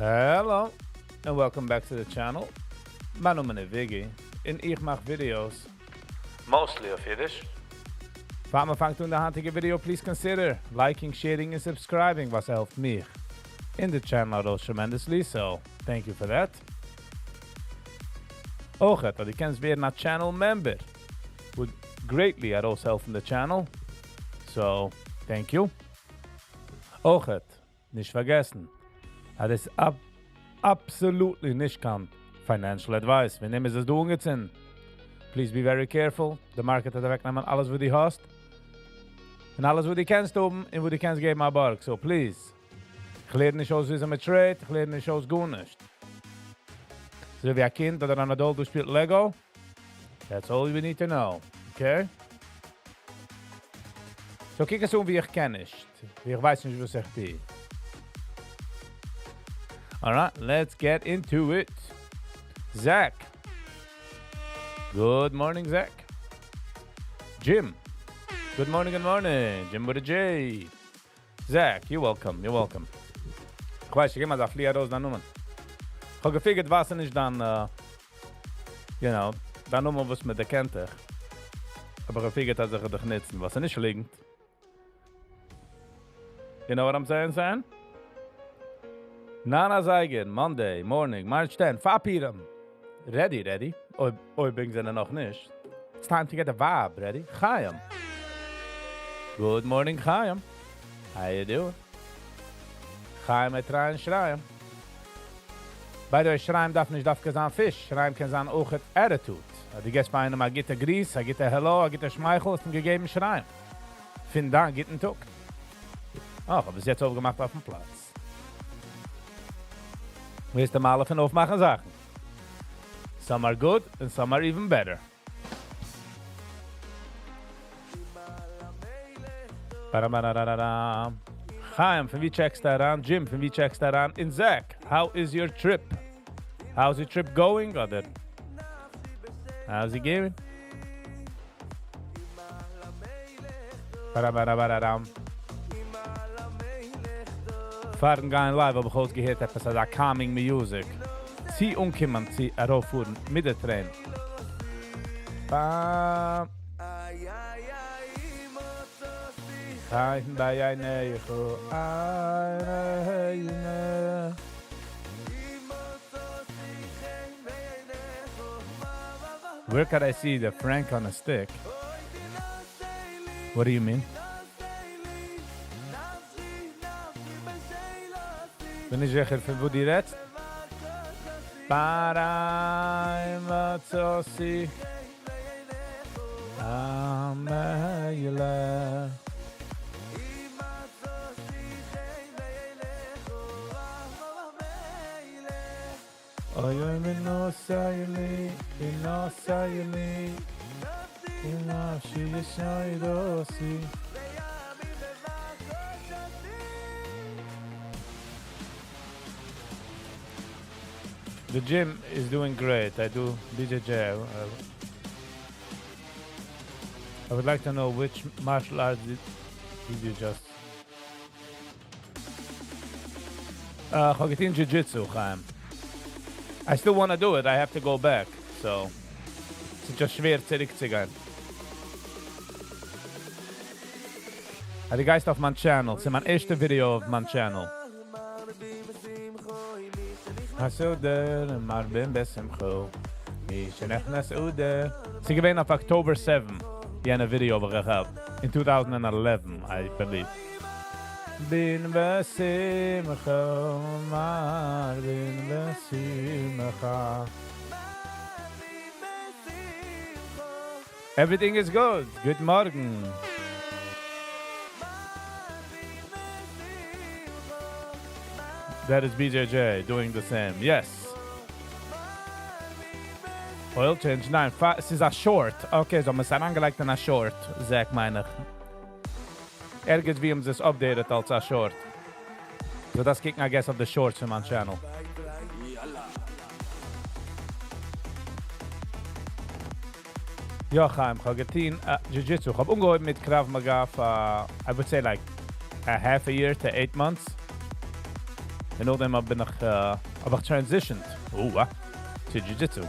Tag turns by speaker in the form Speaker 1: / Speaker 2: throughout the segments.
Speaker 1: Hello and welcome back to the channel. Mijn naam is Viggy en ik maak video's mostly of Yiddish. Voor me vangt de handige video, please consider liking, sharing and subscribing, was helpt me in the channel tremendously, so thank you for that. Ook dat je kent weer naar channel member would greatly help in the channel, so thank you. Ook het nicht vergessen. Das ist absolutely nicht kein financial advice. Wir nehmen es doing it in. Please be very careful. The market hat wegnehmen alles, was die hast. Und alles, was die kennst oben, und wo die kennst geben an Bark. So please. Ich lerne nicht aus, wie es mit Trade, ich lerne nicht aus, gut nicht. So wie ein Kind oder ein Adult, du spielt Lego. That's all we need to know. Okay? So kiek es wie ich kenne nicht. Wie ich weiß nicht, was ich die. Alright, let's get into it. Zach. Good morning, Zach. Jim. Good morning, good morning. Jim with a J. Zach, you're welcome, you're welcome. Ich weiß, ich geh mal da fliehen raus, dann Nummern. Ich hab gefigert, was nicht dann, dann Nummern, was mit der kennt ich. Aber gefigert, dass ich dich nützen, was nicht liegt. You know what I'm saying, Sam? Nana Zeigen, Monday, morning, March 10, Fapiram. Ready. Oi, bringen sie noch nicht. It's time to get the vibe, ready? Chaim. Good morning, Chaim. How you doing? Chaim hat rein schreien. By the way, schreien darf nicht sein Fisch. Schreien kann sein auch et Attitude. Die gehst bei einem, gibt ein Gries, gibt ein Hello, gibt ein Schmeichel, ist ein gegeben Schreien. Vielen Dank, gibt ein Tuck. Ach, aber bis jetzt aufgemacht auf dem Platz. Eerst Malen van aufmachen Sachen. Some are good and some are even better. Chaim, von wie checkst du an? Jim, von wie checkst du an? In Zach, how is your trip? How's your trip going? Oder how's it going? Fahren gehen live, aber ich habe gehört, etwas als calming music. Sie umkommen, sie rauffuhren mit der Train. Bam. Heißen bei einer Echo, eine. Where could I see the Frank on a stick? What do you mean? Bin ich sicher, für wo die redest? Barai matzosi Ameile Oy minosayli Inashi yeshaydosi The gym is doing great. I do BJJ. I would like to know which martial arts did you just... Chogetin Jiu-Jitsu, Chaim. I still want to do it. I have to go back. So, it's just schwer zurückzugehen. Die Geist auf meinem Channel. Das ist mein erstes Video auf meinem Channel. Hasuder, maar ben besimcho. Ich nech nasuder. Sie gewesen auf October 7. Jene Video gehabt. In 2011, I believe. Bin besimcho, maar bin besimcho. Everything is good. Good morning. That is BJJ doing the same. Yes. Oil change. Nein, es ist ein Short. Okay, so man ist angelegt an ein Short, Zach meine ich. Irgendwie haben sie es updated als ein Short. So das kicken, I guess, auf the Shorts in meinem Channel. Ja, Chaim, ich habe getan Jiu-Jitsu. Ich habe umgehoben mit Krav Maga for, I would say like a half a year to 8 months. En nachdem bin ich, hab ich transitioned. To Jiu-Jitsu.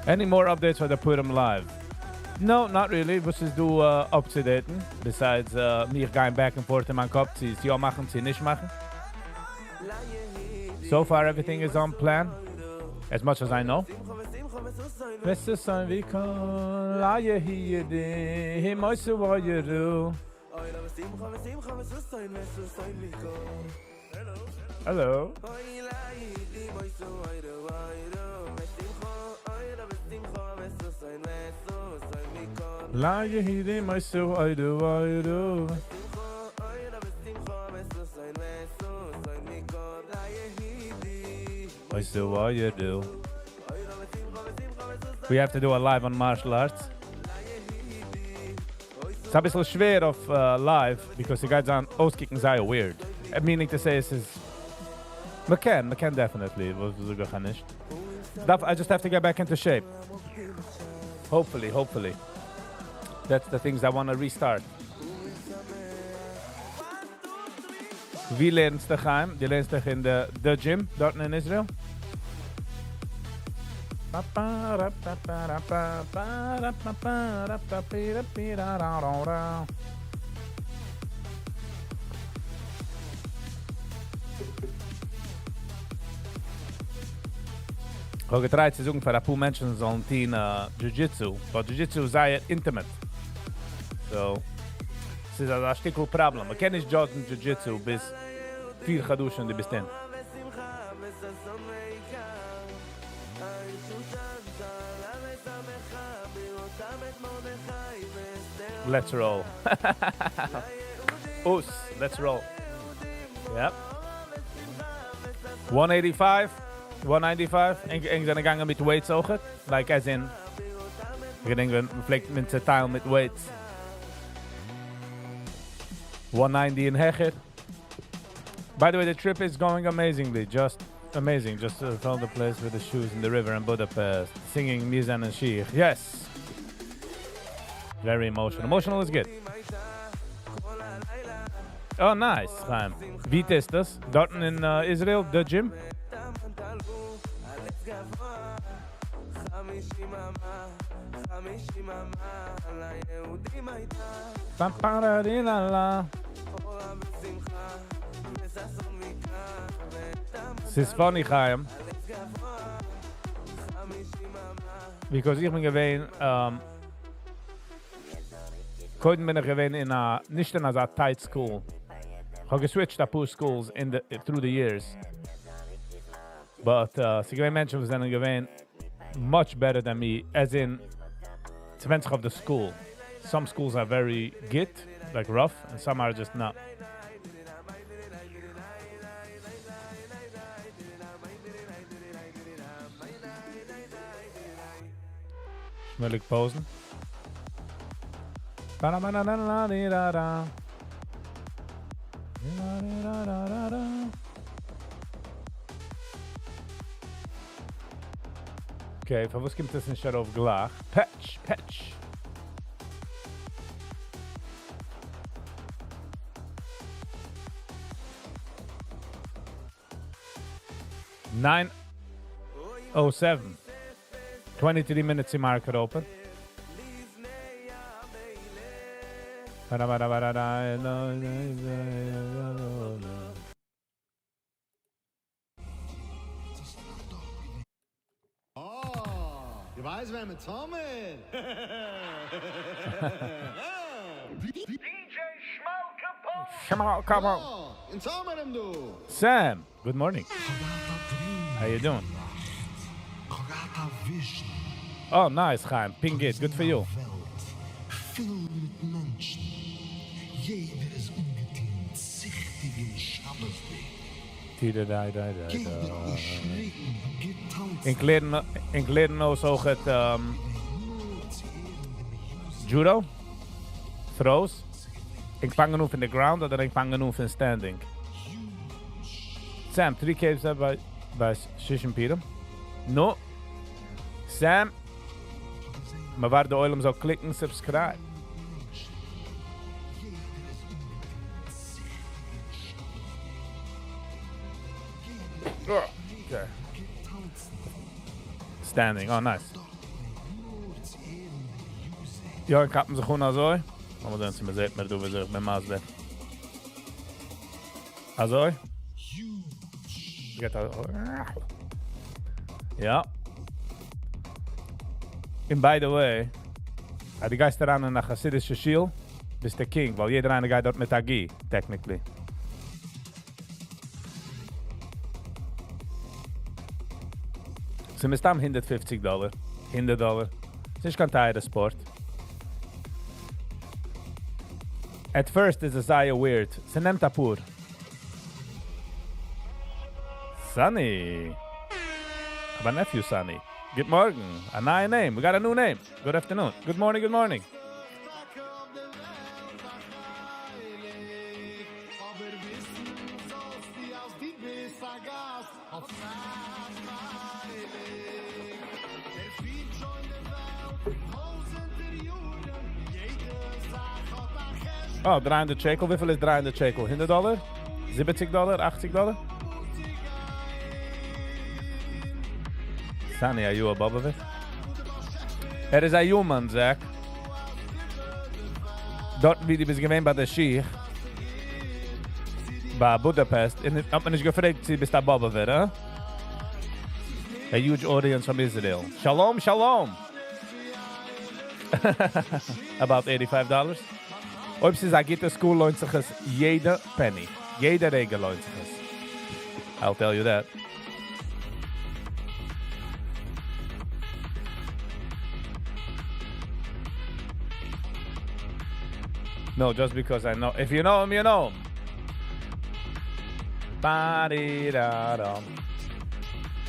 Speaker 1: Any more updates for the Purim Live? No, not really. Was ist du up-to-daten? Besides mich going back and forth in mein Kopf, sie ja machen, sie nicht machen. So far, everything is on plan, as much as I know. Hello. La yehidi maisu aidu. We have to do a live on martial arts. It's a bisschen schwer auf live, because the guys on auskicken sei weird. Meaning to say, is we can definitely. I just have to get back into shape. Hopefully. That's the things I want to restart. Wie lernst du geheim? Die lernst du in the gym, dort in Israel? Ich habe getraut zu suchen für ein paar Menschen, sollen Jiu-Jitsu. But Jiu-Jitsu sei intimate. So, es ist also ein Stück Problem. Man kann nicht judgen Jiu-Jitsu bis 4 Chadushim, die bis dann. Let's roll. Let's roll. Yep. 185, 195. En zijn gegangen met weights ook. Like as in, ik denk we vlekt met z'n taal met weights. 190 in Hecher. By the way, the trip is going amazingly. Just amazing. Just found the place with the shoes in the river in Budapest. Singing Mizan and Shir. Yes. Very emotional. Emotional is good. Oh, nice, Chaim. Wie ist das? Dort in Israel, the gym? Es ist funny, Chaim. Because ich bin gewesen, Koiden bin ich gewesen nicht in a tight school. Ich habe geswitcht a paar schools through the years. But sie gewesen Menschen, die sind gewesen much better than me, as in, it's depends of the school. Some schools are very good, like rough, and some are just not. Will ich pausen? Okay, für was kommt das nicht auf Glach? Patch. 9:07. 23 minutes in market open.
Speaker 2: Du weißt, wer mit zusammen?
Speaker 3: DJ
Speaker 1: Come on.
Speaker 2: In zusammen, du.
Speaker 1: Sam, good morning. How you doing? Oh, nice, Chaim. Ping it. Good for you.
Speaker 4: Füllt mit Menschen. Jeder ist ungeteint, sichtig im Schabbesweg. Kinder geschrien, getanzt.
Speaker 1: In kleden also het judo, throws. Ik vangen oef in the ground, oder ik vangen oef in standing. Sam, 3 caves bij Shishim Piram. No. Sam, maar waar de oilem zou klikken, subscribe. Okay. Standing, oh nice. Ja, ik heb hem zo goed als zo. Maar dan zien we zitten, maar doen we zo met Mazda. Also. Ja. And by the way, die guys eraan in een Hasidische Schiel, is de king, weil jeder eine gaat dort met Agi, technically. Ze mistaan $150. $100. Het is geen tijden sport. At first is het zeer weird. Ze neemt dat puur. Sunny. My nephew Sunny. Good morning. A new name. We got a new name. Good afternoon. Good morning, good morning. Oh, 300 shekel. Hoeveel is 300 shekel? $100? $70? $80? Sunny, are you above of it? Er is ein Human, Zach. Dort, wie die bist gewesen bei der Sheikh. Bei Budapest. Und hab man nicht gefragt, sie bist above of it, huh? A huge audience from Israel. Shalom, shalom. About $85. Ob sie sagt, the school lohnt sich es jede penny. Jede Regel lohnt sich es. I'll tell you that. No, just because I know. If you know him, you know him. Ba-di-da-dam.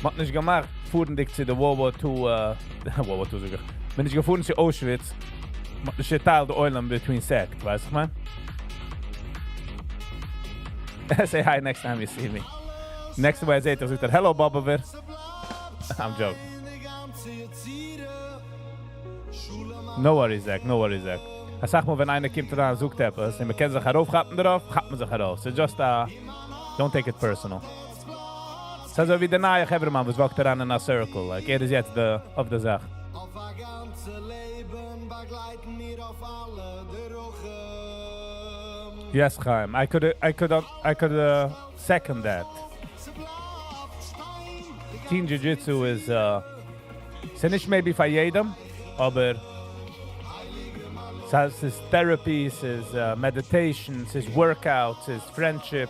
Speaker 1: Man nicht gemacht, fuhren dich zu der World War II, World War II sogar. Wenn ich gefuhren zu Auschwitz, man nicht geteilt der Eulen between sect, weißt du, man? Say hi next time you see me. Next time I say it, I hello, Bobover. I'm joking. No worries, Zach, no worries, Zach. Ich sag mal, wenn einer kommt da und sucht etwas, und man kennt sich herauf, gaat man sich herauf. So just, don't take it personal. So also wie der neue Gebermann, was walkt daran in a circle. Like, is jetzt auf der Sache. Yes, Chaim. I could second that. Teen Jiu-Jitsu is, c'est nicht maybe für jedem, aber es ist Therapy, es ist Meditation, es ist Workouts, es ist Friendship.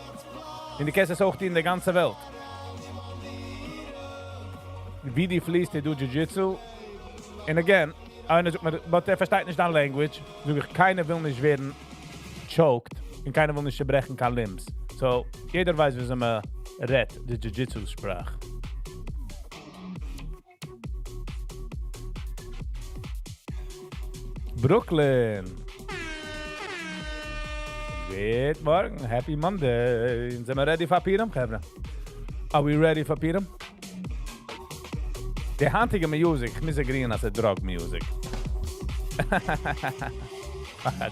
Speaker 1: In der Case ist auch die in der ganzen Welt. Wie die fließt, die du Jiu-Jitsu. And again, einer sagt mir, aber der versteht nicht deine Language. Keiner will nicht werden choked und keiner will nicht zerbrechen kann Limbs. So, jeder weiß, wie man redet, die Jiu-Jitsu-Sprache. Brooklyn. Good morning. Happy Monday. Sind wir ready für Piram, Kevin? Are we ready for Piram? Die handige Musik, ich muss agreeen als drug music. Ach,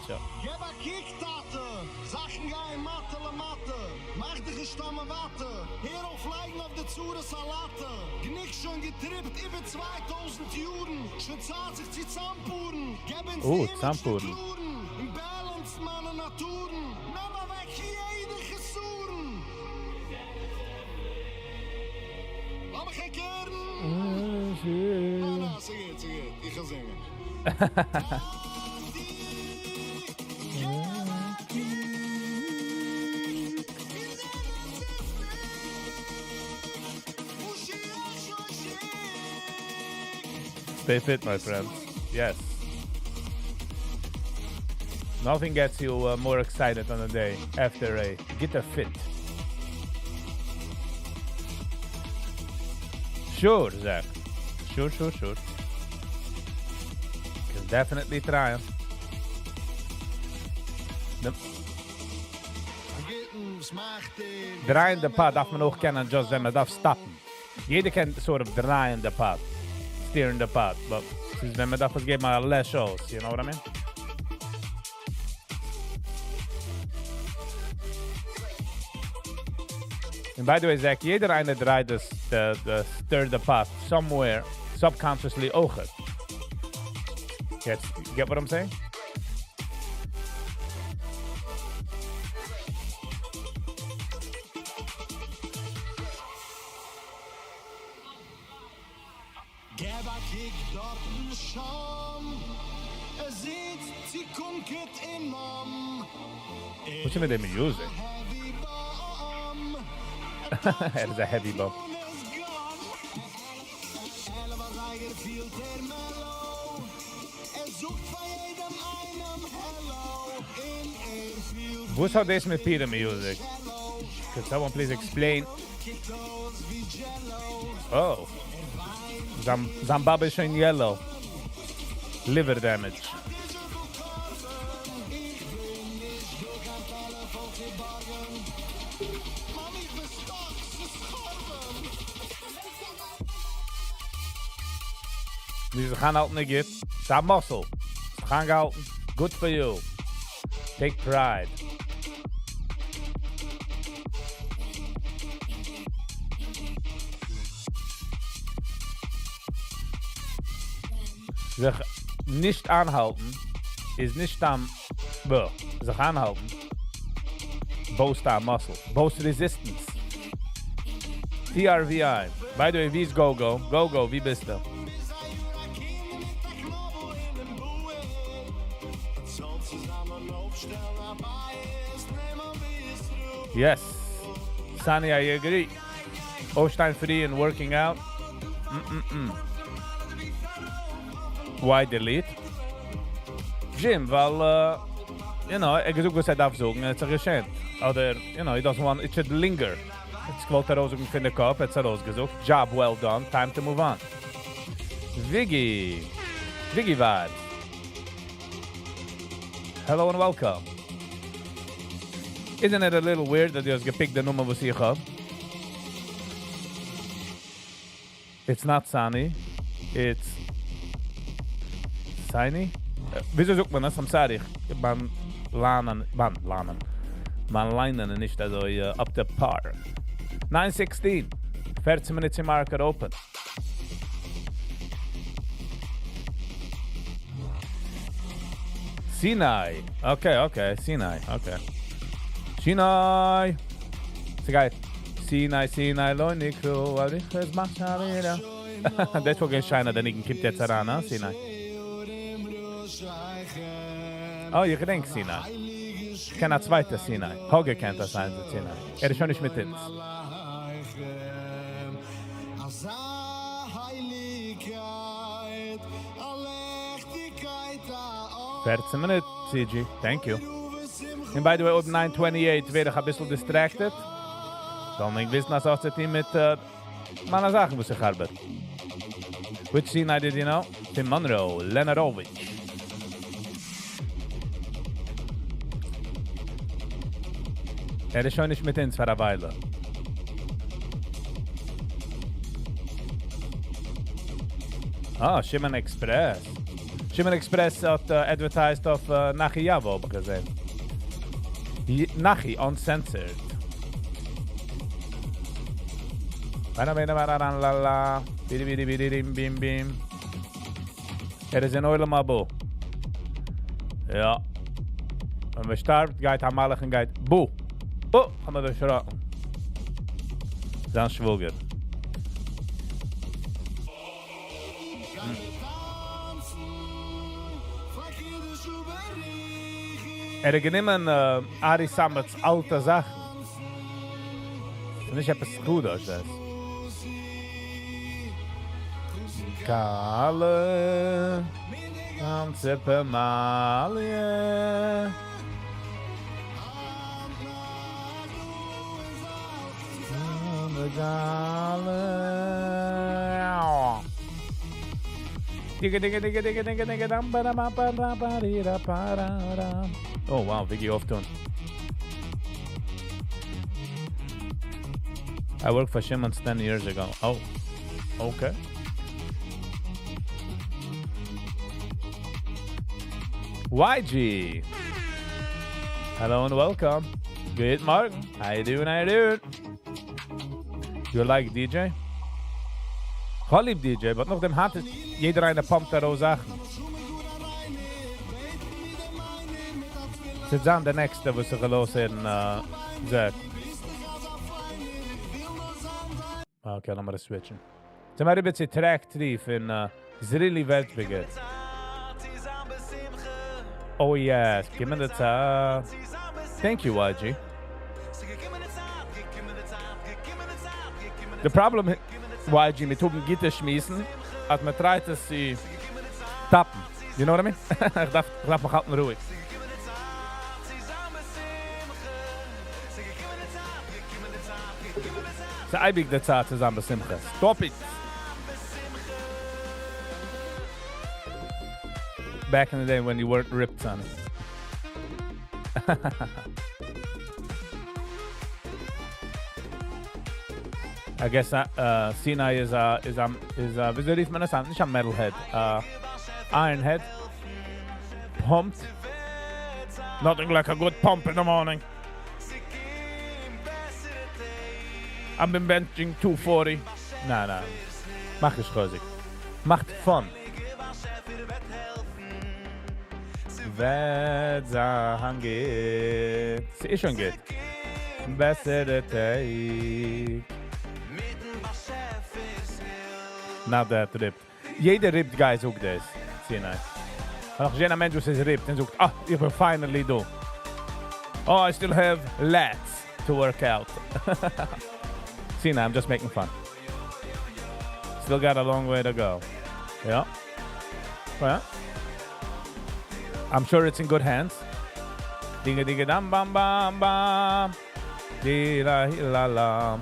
Speaker 1: schon.
Speaker 4: Gib a Kick, Tate. Sachen gehen Matte, le Matte. Mach dich gestamme Watte. Hier auf Leigen auf der Zure Salate. Gnick schon getrippt über 2000 Juren. Schon zahlt sich die Zampuren. Gib ins
Speaker 1: Zampuren.
Speaker 4: Im Balance meine Naturen. Nimm mal weg jede Gesuren. Lass mich geen keren. Na, sing it. Ich ga zingen.
Speaker 1: Stay fit, my friends. Yes. Nothing gets you more excited on a day after a get a fit. Sure, Zach. Sure. Can definitely try. Draaiende pad darf man auch kennen, just wenn man darf stoppen. Jeder kennt sort of draaiende pad. Steering the pot, but wenn man darf es geben mal less shows, you know what I mean? And by the way, Zach, jeder eine dreht das stir the pot somewhere subconsciously auch. Get what I'm saying?
Speaker 4: Geba kick dorten Scham. Sieht, sie kunkelt in Mom.
Speaker 1: What's with the music?
Speaker 4: Heavy bomb.
Speaker 1: That is a heavy bomb. What's how this with Peter music? Could someone please explain? Oh. Zambaba is in yellow. Liver damage. Dus we gaan halten again. Stop muscle. Gaan gehalten. Good for you. Take pride. Zich nicht aanhalten is nicht am zich aanhalten. Boost our muscle. Boost resistance. TRVI. By the way, wie is Go-Go? Go-Go, wie bist du? Yes. Sunny, I agree. Ostein free and working out. Why delete? Jim, weil, you know, ik is ook wat hij darf zoeken. Het is geschehen. Oder, you know, he doesn't want, it should linger. Het gewollt er rausgezogen von der Kopf, het is er rausgezogen. Job well done, time to move on. Viggy. Viggy vibes. Hello and welcome. Isn't it a little weird that you just gepicked the nummer was hier gehad? It's not Sunny. It's Sunny. Wieso sucht man das? I'm sorry. Man leinen nicht also up to par. 9:16. 14 minutes in market open. Sinai. Okay. Sinai. Okay. Sinai. Sinai, lo nikru, aliches macharira. Das war kein Scheiner, der nicht kommt jetzt heran, ne? Sinai. Oh, ihr gedenkt Sinai. Ich kenne eine zweite Sinai. Hoge kennt das eine Sinai. Ist schon nicht mit uns. 14 minutes, CG. Thank you. And by the way, op 9:28 werde ich ein bisschen distracted. Dan ik wist dat ze team met mannen zaken moest arbeiten. Which scene I did you know? Tim Monroe, Lenarovic. Is schon nicht mit uns für eine Weile. Ah, Shimon Express. Shimon Express had advertised of Nachi Yavo, heb ik gezien. Nachi, uncensored. Bana la la. Bidi bim bim. Is een oile mabo. Ja. Wenn wir starten, geht Hamalich und geht Buh. Oh, haben wir das erraten. Dann Schwurger. Genommen Ari Sammets alte Sachen. Und ich habe es gut aus das. Kale, ganze Pemalie. Oh wow, Viggy off tune. I worked for Shimon's 10 years ago. Oh, okay. YG. Hello and welcome. Good morning. How you doing? You like DJ? Ich lieb DJ, but noch dem hat es jeder eine pumpt da Sachen. Sit down the next was sich los in Zach. Okay, lass mal switchen. Zum Beispiel bitte Track 3 von Zrilli Weltbegit. Oh yes, give me the time. Thank you, YG. The problem, YG, mit oben Gitter schmissen, hat man treibt es sie tappen. You know what I mean? ich darf mich halten ruhig. Ze eibig de Zeit zusammen besimcha. Stop it! Back in the day when you weren't ripped, son. I guess Sinai is wie rief man das an? Nicht a metalhead. Ironhead. Pumped. Nothing like a good pump in the morning. I've been benching 240. Nah. Mach es rosig. Macht fun. Wetzahan geht. Sie ist schon geht. Bessere Teig. Not that ripped. Jeder ripped guy sucht das. Sehr nice. Und auch jener Mensch, der ripped, und sucht, ich bin finally do. Oh, I still have lats to work out. See, now I'm just making fun. Still got a long way to go. Yeah. Well, I'm sure it's in good hands. Dinga dinga dam bam bam bam. Di la la la.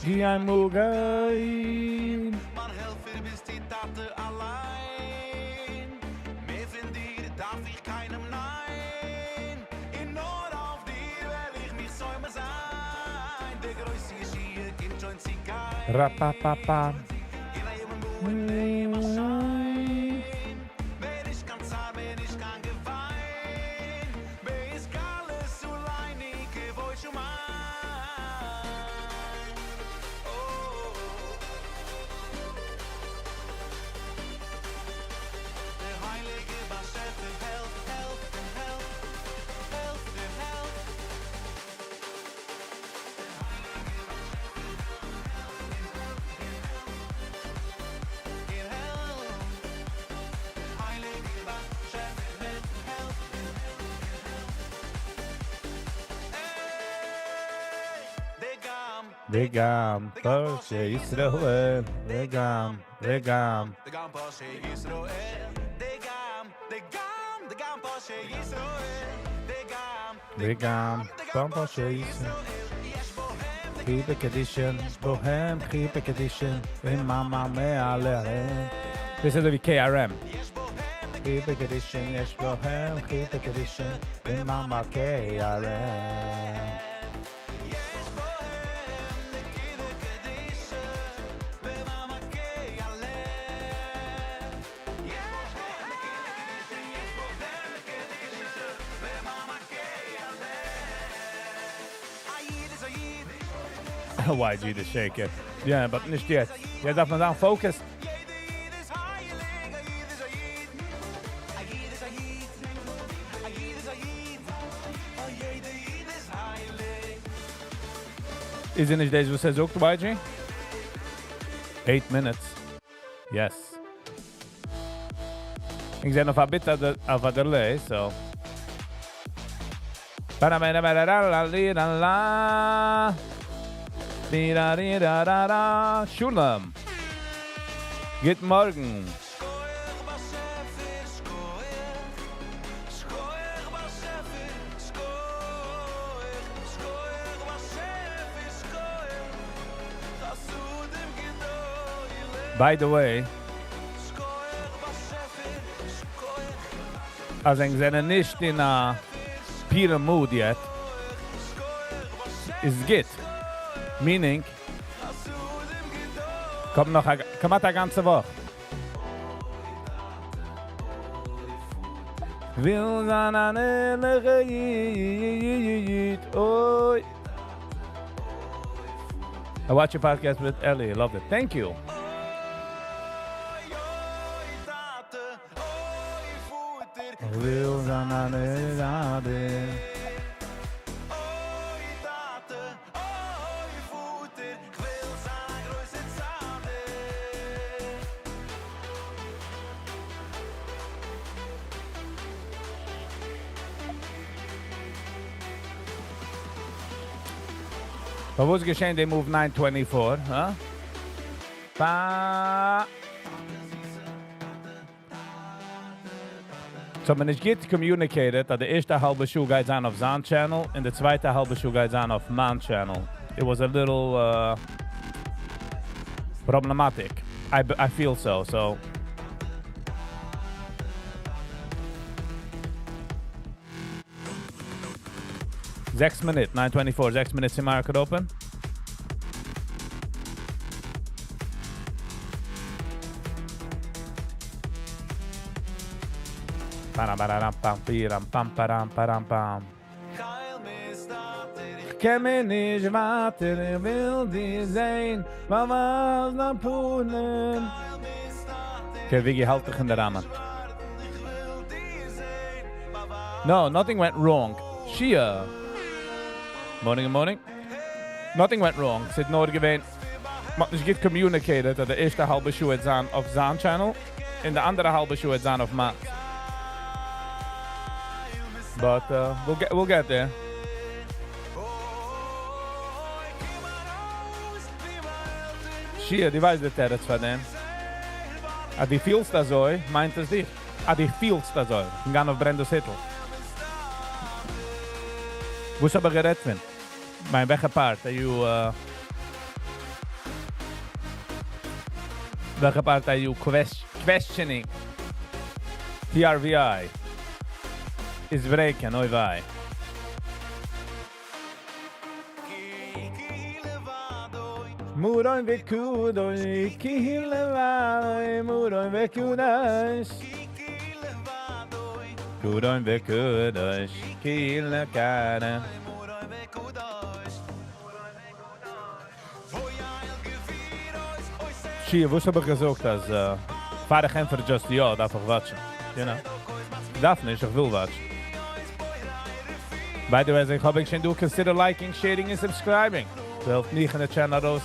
Speaker 1: Di ein Mugai.
Speaker 3: Man helfer bis die Tate allein. Mehr von dir darf ich keinem nein. In Nord auf dir will ich mich säumen sein. Der größte Geschirr gibt schon Zigai.
Speaker 1: Rapapapa.
Speaker 3: Wer ich kann zahlen, wer ich kann gewein. Wer ist alles so leinig, wo ich um ein.
Speaker 1: Vegam, Porsche, Israel. Vegam.
Speaker 3: Degam Porsche Israel. Degam Porsche Israel.
Speaker 1: Vegam, Porsche, Israel. Chipe Kedishin, Bohem, Chipe Kedishin. Mama me'alehem. This is the KRM. Chipe Kedishin, Yesh Bohem, Chipe Kedishin. Mama KRM. YG the shaker. Yeah, but nicht jetzt. Jetzt darf man sagen, focus. Is it nicht das, was sagt, YG? 8 minutes. Yes. Ik zei nog een beetje af de delay, so. Shulam. Guten Morgen. By the way, als ik zijn niet in een pure mood yet, is good. Meaning, kommt eine ganze Woche. will sein an ehrliche Jid. Oi. I watch your podcast with Ellie. I loved it. Thank you. Will sein an ehrliche But what's geschehen? They move 924, huh? Ba. So man ist gut communicated, that the erste halbe Schuh geht on auf Zahn Channel and the zweite halbe Schuh geht on auf Man Channel. It was a little problematic. I feel so. 6 minutes, 9:24, 6 minutes in market open. Pam. Ich kann mir nicht warten, ich will dich sehen, Mama's na Punen. Okay, Viggy, halt dich in der Rahmen. No, nothing went wrong. Shia. Morning. Nothing went wrong. Es hat nur gewähnt, man hat nicht gut communicated, dass der erste halbe Schuh hat sein auf Zahn Channel und der andere halbe Schuh hat sein auf Man. But we'll get there. Shia, die weiß der Territz von dem. Die feelst das so, meint es dich. Die feelst das so. Ich gehe auf Brendos Hittel. Wo ist aber gerett von? Mijn welke part? Welke part are you questioning? TRVI is breken, oi vai. Muroin vekudoi, kihile vai, muroin vekudai. Muroin vekudai, kihile kare. Shia, wo habe ich gesagt, dass fahre ich einfach just ja, darf ich watchen. You know? Darf nicht, ich will watchen. By the way, ich habe schon do consider liking, sharing and subscribing. Du helft mich in der Channel raus.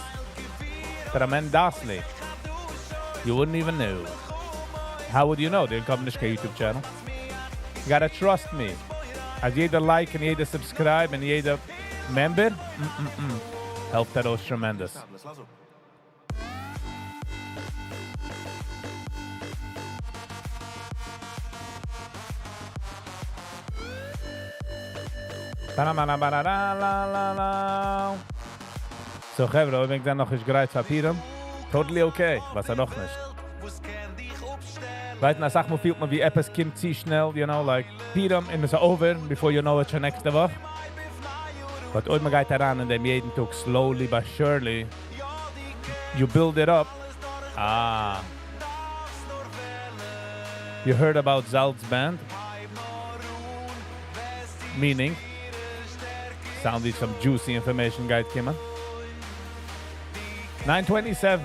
Speaker 1: Tremendously. You wouldn't even know. How would you know? They come nicht kein YouTube channel. You gotta trust me. Als jeder like und jeder subscribe und jeder member, helpt dat ons tremendous. So, Gevro, ob ich dann noch nicht gereizt habe hier? Totally okay, was noch nicht. Weißt du, sag mal, fühlt man wie etwas kommt zu schnell, you know, like, Piram, and it's over, before you know it's your next Woche. But ob man geht daran, und dem jeden Tag slowly but surely, you build it up. You heard about Zald's band? Meaning? Sound like some juicy information guide kommen. 9:27.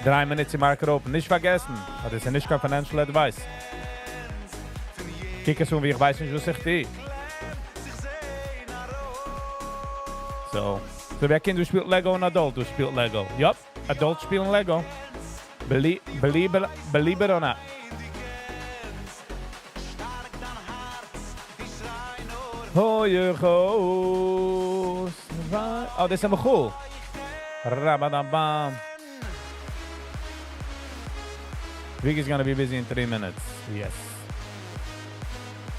Speaker 1: 3 minutes im Marker open. Nicht vergessen, das ist ja nicht kein Financial Advice. Kick es wie ich weiß nicht, was ich die. So wer Kind, du spielt Lego und Adult, du spielt Lego. Yup, Adult spielen Lego. Believe it or not. Hoje goos. Oh, dit is helemaal goed. Rabadabam. Viggy's gonna be busy in 3 minutes. Yes.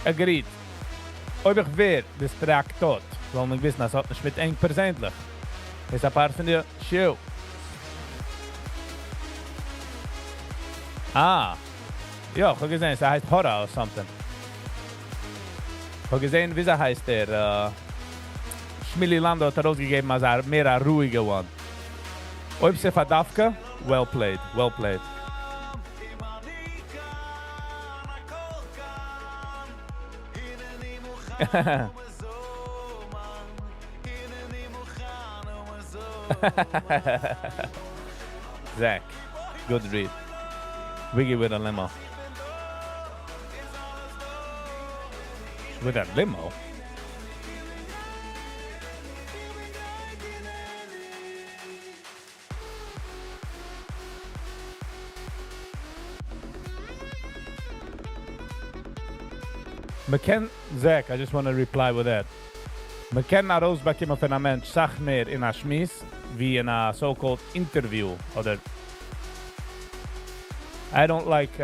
Speaker 1: Agreed. Ob ich weer distracted. Weil ich wissen, das hat nicht mit 1%. Ist ein paar von dir. Show. Ja, ich habe gesehen, es heißt Horror oder something. Ich habe gesehen, wie heißt der? Schmili Lando hat rausgegeben, als mehr ein ruhiger one. Ob sie verdafke? Well played. Zach, good read. Viggy with a limo. With a limo? Zach, I just want to reply with that. McKen na Roosbakim of een mens zag meer in haar schmies wie in a so-called interview. Oder I don't like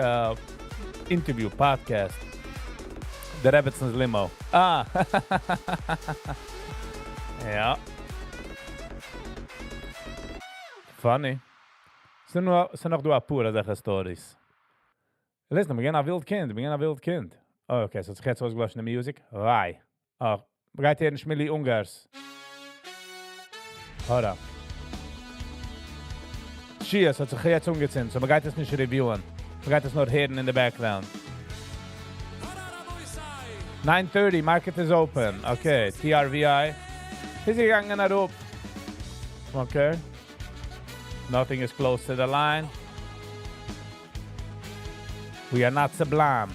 Speaker 1: interview podcast. The Rabbitson's limo. Ah. Ja. Funny. Zijn nog door pure zeggen stories. Listen, begin a wild kind. Oh, okay, so it's gets ausgelöscht in the music. Right. Oh, bereit hier ein Schmilli Ungars. Hold Cheers, hat sich jetzt umgezogen, so man geht es nicht reviewen. Man geht es nur hören in the background. 9:30, market is open. Okay, TRVI. Is gegangen nach oben. Okay. Nothing is close to the line. We are not sublime.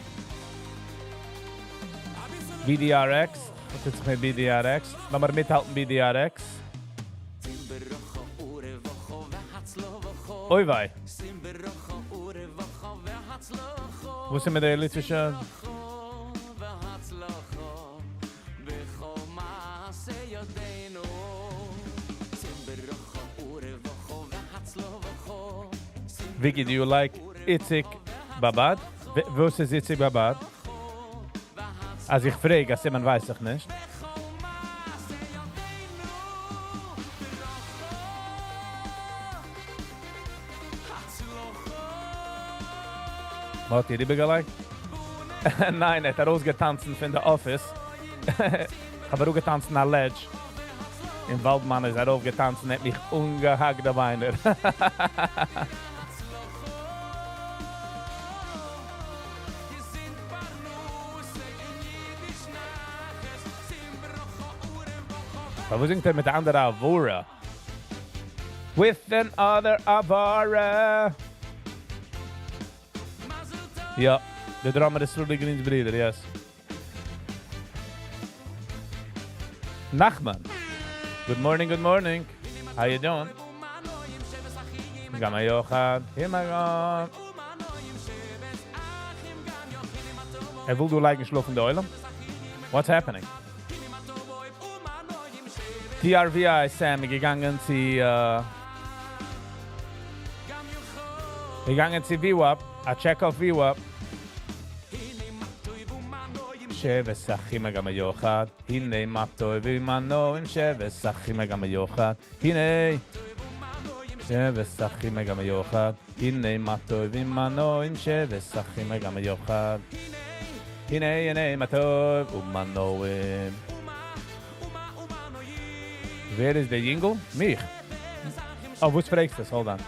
Speaker 1: BDRX. Was ist mit BDRX? Lass mal mithalten BDRX. Oi wei. Wo sind wir der elitische? Viggy, do you like Itzik Babad? Wo ist Itzik Babad? Als ich frage, als jemand weiß ich nicht. Hat ihr die begelegt? Nein, er hat rausgetanzt von der Office. Ich habe auch getanzt in der Ledge. In Waldmann ist er aufgetanzt und hat mich ungehackt der Weiner. Aber wo singt er mit der anderen Avora? With another Avora. Ja, der Drummer ist Rudy Greens Bruder, yes. Nachman. Good morning. How you doing? Gama Yochad. Himagon. Will du like geschlafen der Eulen? What's happening? TRVI Sam gegangen zu VWAP, a check of VWAP. שבס אחים גם היוחד, הנה מה טוב ומנו עם שבס אחים גם היוחד, הנה שבס אחים גם היוחד, הנה מה טוב ומנו עם שבס אחים גם היוחד, הנה מה טוב ומנו עם. Where is the jingle? Mich. Oh, wo sprichst du das? Hold on.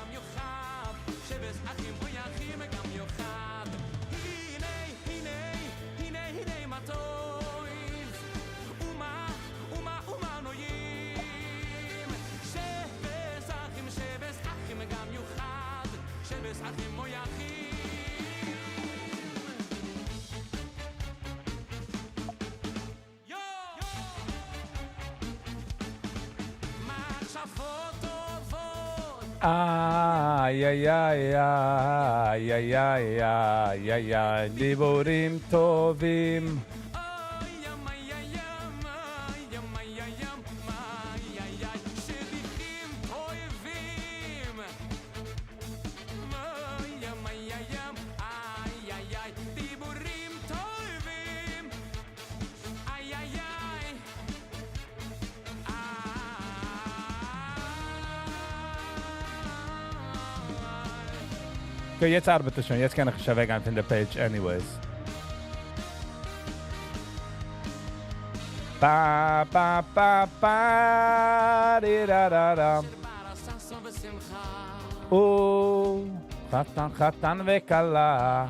Speaker 1: איי, דיבורים טובים. Okay, jetzt arbeite ich schon. Jetzt kann ich schon weggehen von der Page anyways. Ba ba ba ba di da da da. Oh, khatan khatan ve kala.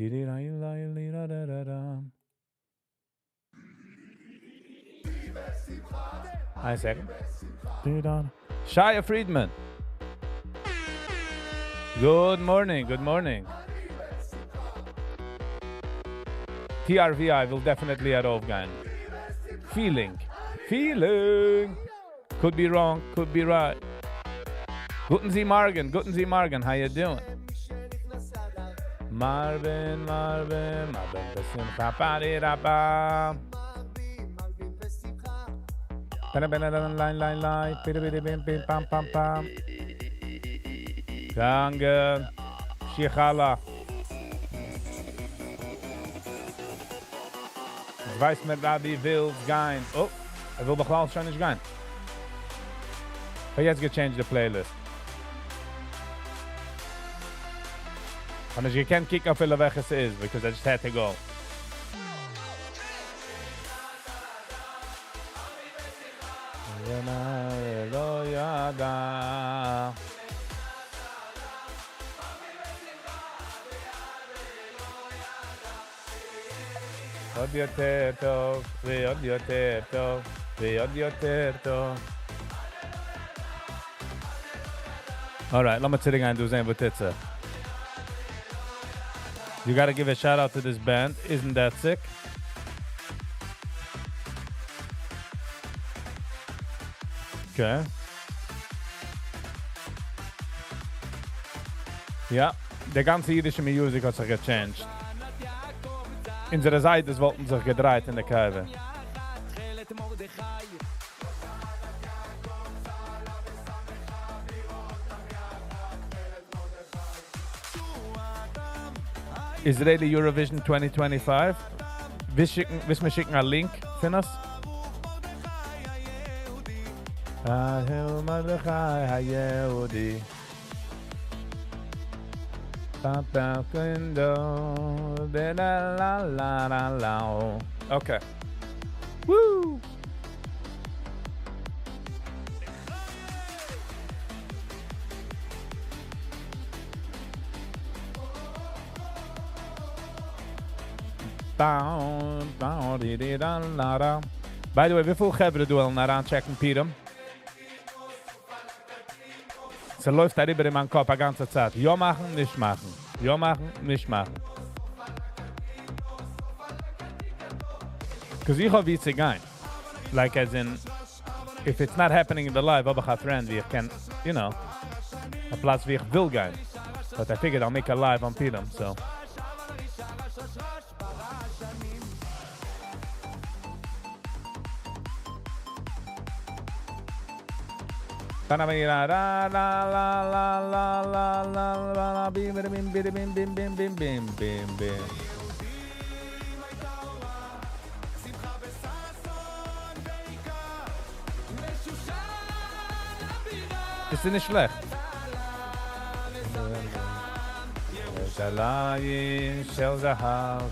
Speaker 1: Ein second. Shia Friedman. Good morning, good morning. TRVI will definitely at Ovgan. Feeling. Could be wrong, could be right. Guten Sie Morgen, how you doing? Marvin, besimcha pariraba. Line, bim, pam. Danke, Shichala. Ich weiß nicht, wie will gehen. Oh, will doch wel schon nicht gehen. But jetzt change the playlist. Und ich kann kicken, auf welche es ist, because I just had to go. עוד יותר טוב, ועוד יותר טוב, ועוד יותר טוב. Alright, let me sit again and do Zayn Butitza. You gotta give a shout out to this band. Isn't that sick? Okay. Ja, der ganze jiddische Musik hat sich gechanged. Unsere Seiten wollten sich gedreht in der Kurve. Israeli Eurovision 2025. Wissen wir schicken einen Link für uns? Ahel Mordechai HaYehudi. Okay. Woo! By the way, wie viel Gevre du will nach anchecken, Piram? Es läuft da rüber in meinem Kopf die ganze Zeit. Ja machen, nicht machen. Ja machen, nicht machen. Because ich habe wie zu gehen. Like as in, if it's not happening in the live, habe ich einen Friend, wie ich kann, you know, ein Platz, wie ich will gehen. But I figured I'll make a live on Piram, so. Ist nicht schlecht. ירושלים של זהב,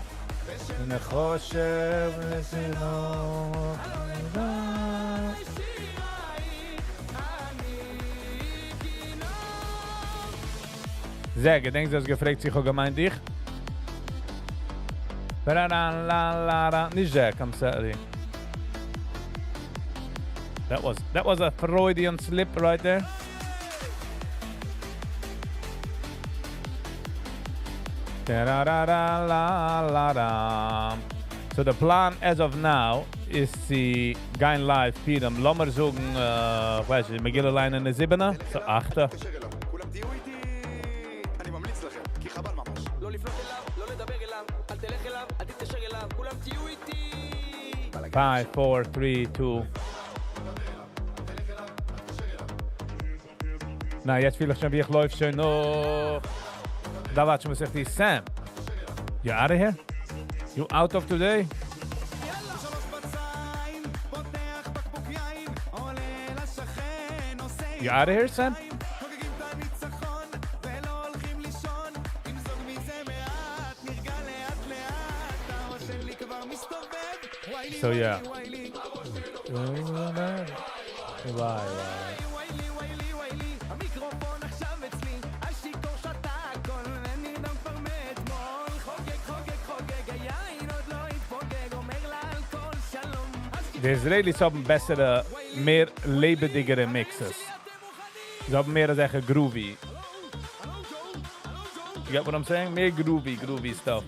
Speaker 1: ונחושב לזינוק. Zeg, ik denk dat ze gefragt zich ook gemeint dich. Nicht Zeg, I'm sorry. That was a Freudian slip right there. So the plan as of now is to go live Piram. Lass mal sagen, weiß ich, Megillah Line in der 7er, so 8er. Five, 4, 3, 2. Na, jetzt fühle ich schon, wie ich läuft schon noch. Da warte schon, was ich die Sam. You out of here? You out of today? You out of here, Sam? So yeah. Why? The Israelis haben bessere, mehr lebendigere Mixes. Sie haben mehr solche groovy. You get what I'm saying? Mehr groovy stuff.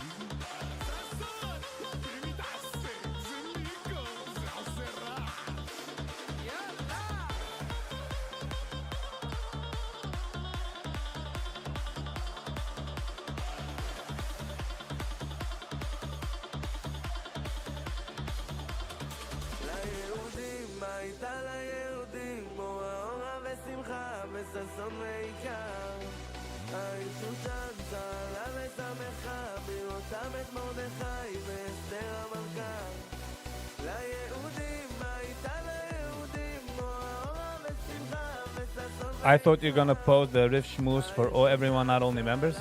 Speaker 1: I thought you're gonna post the Riff Schmooze for everyone, not only members.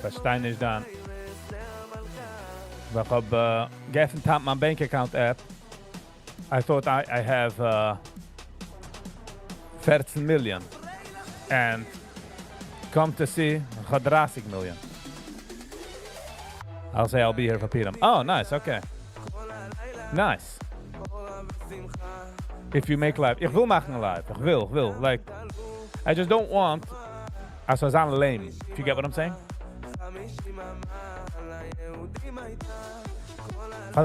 Speaker 1: Verstehe nicht dann. Ich habe geöffnet habe mein Bank Account app. I thought I have 14 million. And come to see, I have 30 million. I'll say I'll be here for Peter. Oh, nice, okay. Nice. If you make live. Ich will machen live. Ich will. Like, I just don't want as was on lame. If you get what I'm saying?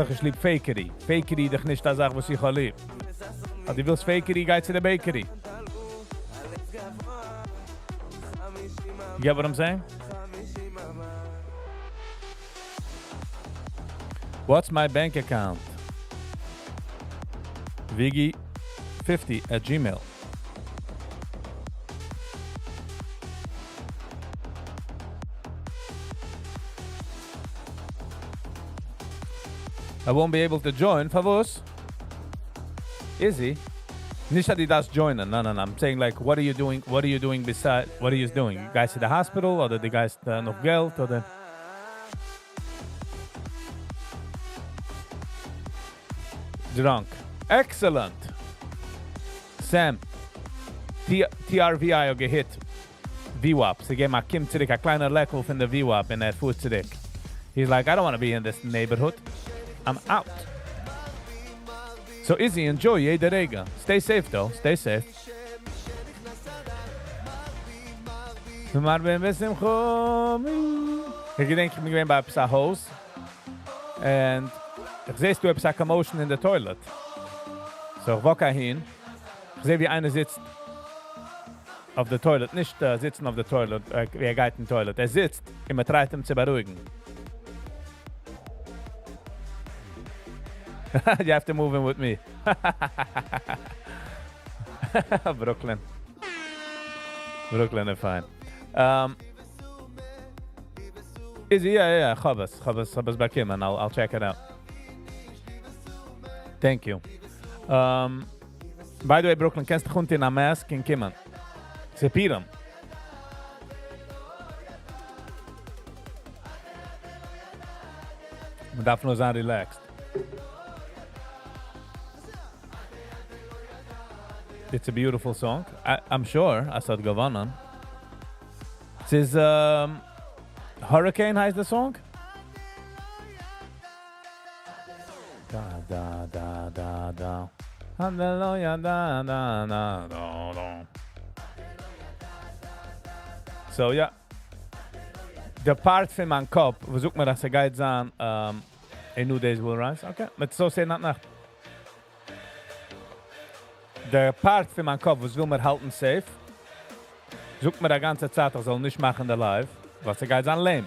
Speaker 1: Ich lieb Fakery. Fakery, dich nicht das sagen, was ich lieb. Aber du willst Fakery, geht zu der Bakery. You get what I'm saying? What's my bank account? Viggy50@gmail. I won't be able to join. Favos? Izzy? Nicht that he does joinen. No. I'm saying like, what are you doing? What are you doing beside? What are you doing? You guys at the hospital? Oder die guys noch Geld? Oder? Drunk. Excellent. Sam. TRVI gehit. VWAP. Sie geben a Kim zurück, a kleiner Leckel von der VWAP in der Fuß zurück. He's like, I don't want to be in this neighborhood. I'm out. So Izzy, enjoy jede Rega. Stay safe though. Stay safe. Maar ben best hem gewoon. Ik denk ik ben bij een house. En ik zie du hebt een commotion in the toilet. So ich walk hin. Ich sehe wie einer sitzt auf der Toilet. Nicht sitzen auf der Toilet. Wie geht in die Toilet. Sitzt und man treibt ihm zu beruhigen. You have to move in with me. Brooklyn is fine. Izzy, yeah, Chabas back in, and I'll check it out. Thank you. By the way, Brooklyn, kennst du Hund in a mask in Kimmen? Sepiram. Man darf nur sein relaxed. It's a beautiful song. I'm sure I saw it gewonnen. It is Hurricane heißt the song? Da. Hallelujah, da. So, yeah. The part von meinem Kopf, versucht mir, dass geht sein, A New Days Will Rise. Okay, mit so sehen nach. Der Part von meinem Kopf, was will mir halten safe, sucht mir die ganze Zeit, ich soll nicht machen der Live, was geht sein lame.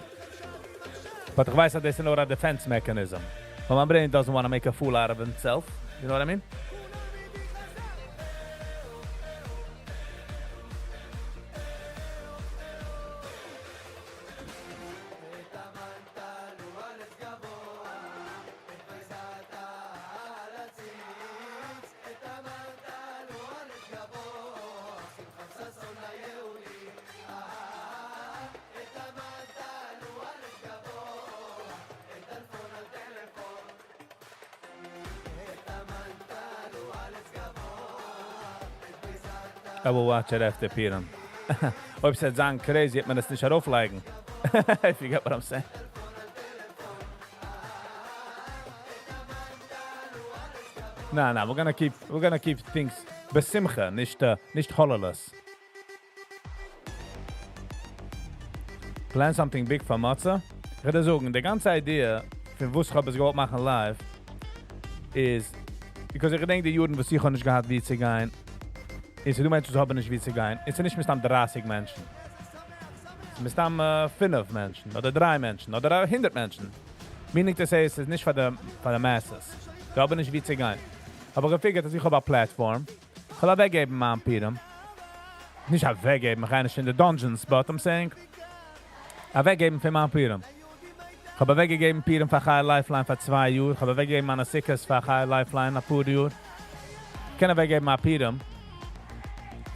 Speaker 1: But ich weiß, that this is not a defense mechanism. But my brain doesn't want to make a fool out of himself. You know what I mean? I will watch it after Piram. Ob sie sagen crazy, hat man das nicht auflegen. If you get what I'm saying. No, we're gonna keep things besimcha, nicht hollerless. Plan something big for Matze. Ich würde sagen, die ganze Idee, für was ich es gewollt machen live, is, because ich denke, die Juden, was ich nicht gehabt, wie zu gehen, ist, du Menschen haben nicht wie zu gehen, ist nicht mit 30 Menschen. Mit 5 Menschen, oder 3 Menschen, oder 100 Menschen. Meaning to say, es ist nicht für die Masses. Da haben nicht wie zu gehen. Aber ich figure, dass ich habe eine Plattform, ich will weggeben, mein Pirem. Nicht weggeben, ich kann nicht in die Dungeons, but I'm saying, weggeben für mein Pirem. Ich habe weggegeben Pirem für eine Lifeline für 2 Jahre. Ich habe weggegeben meine Sickers für eine Lifeline für ein paar Jahre. Ich kann weggeben mein Pirem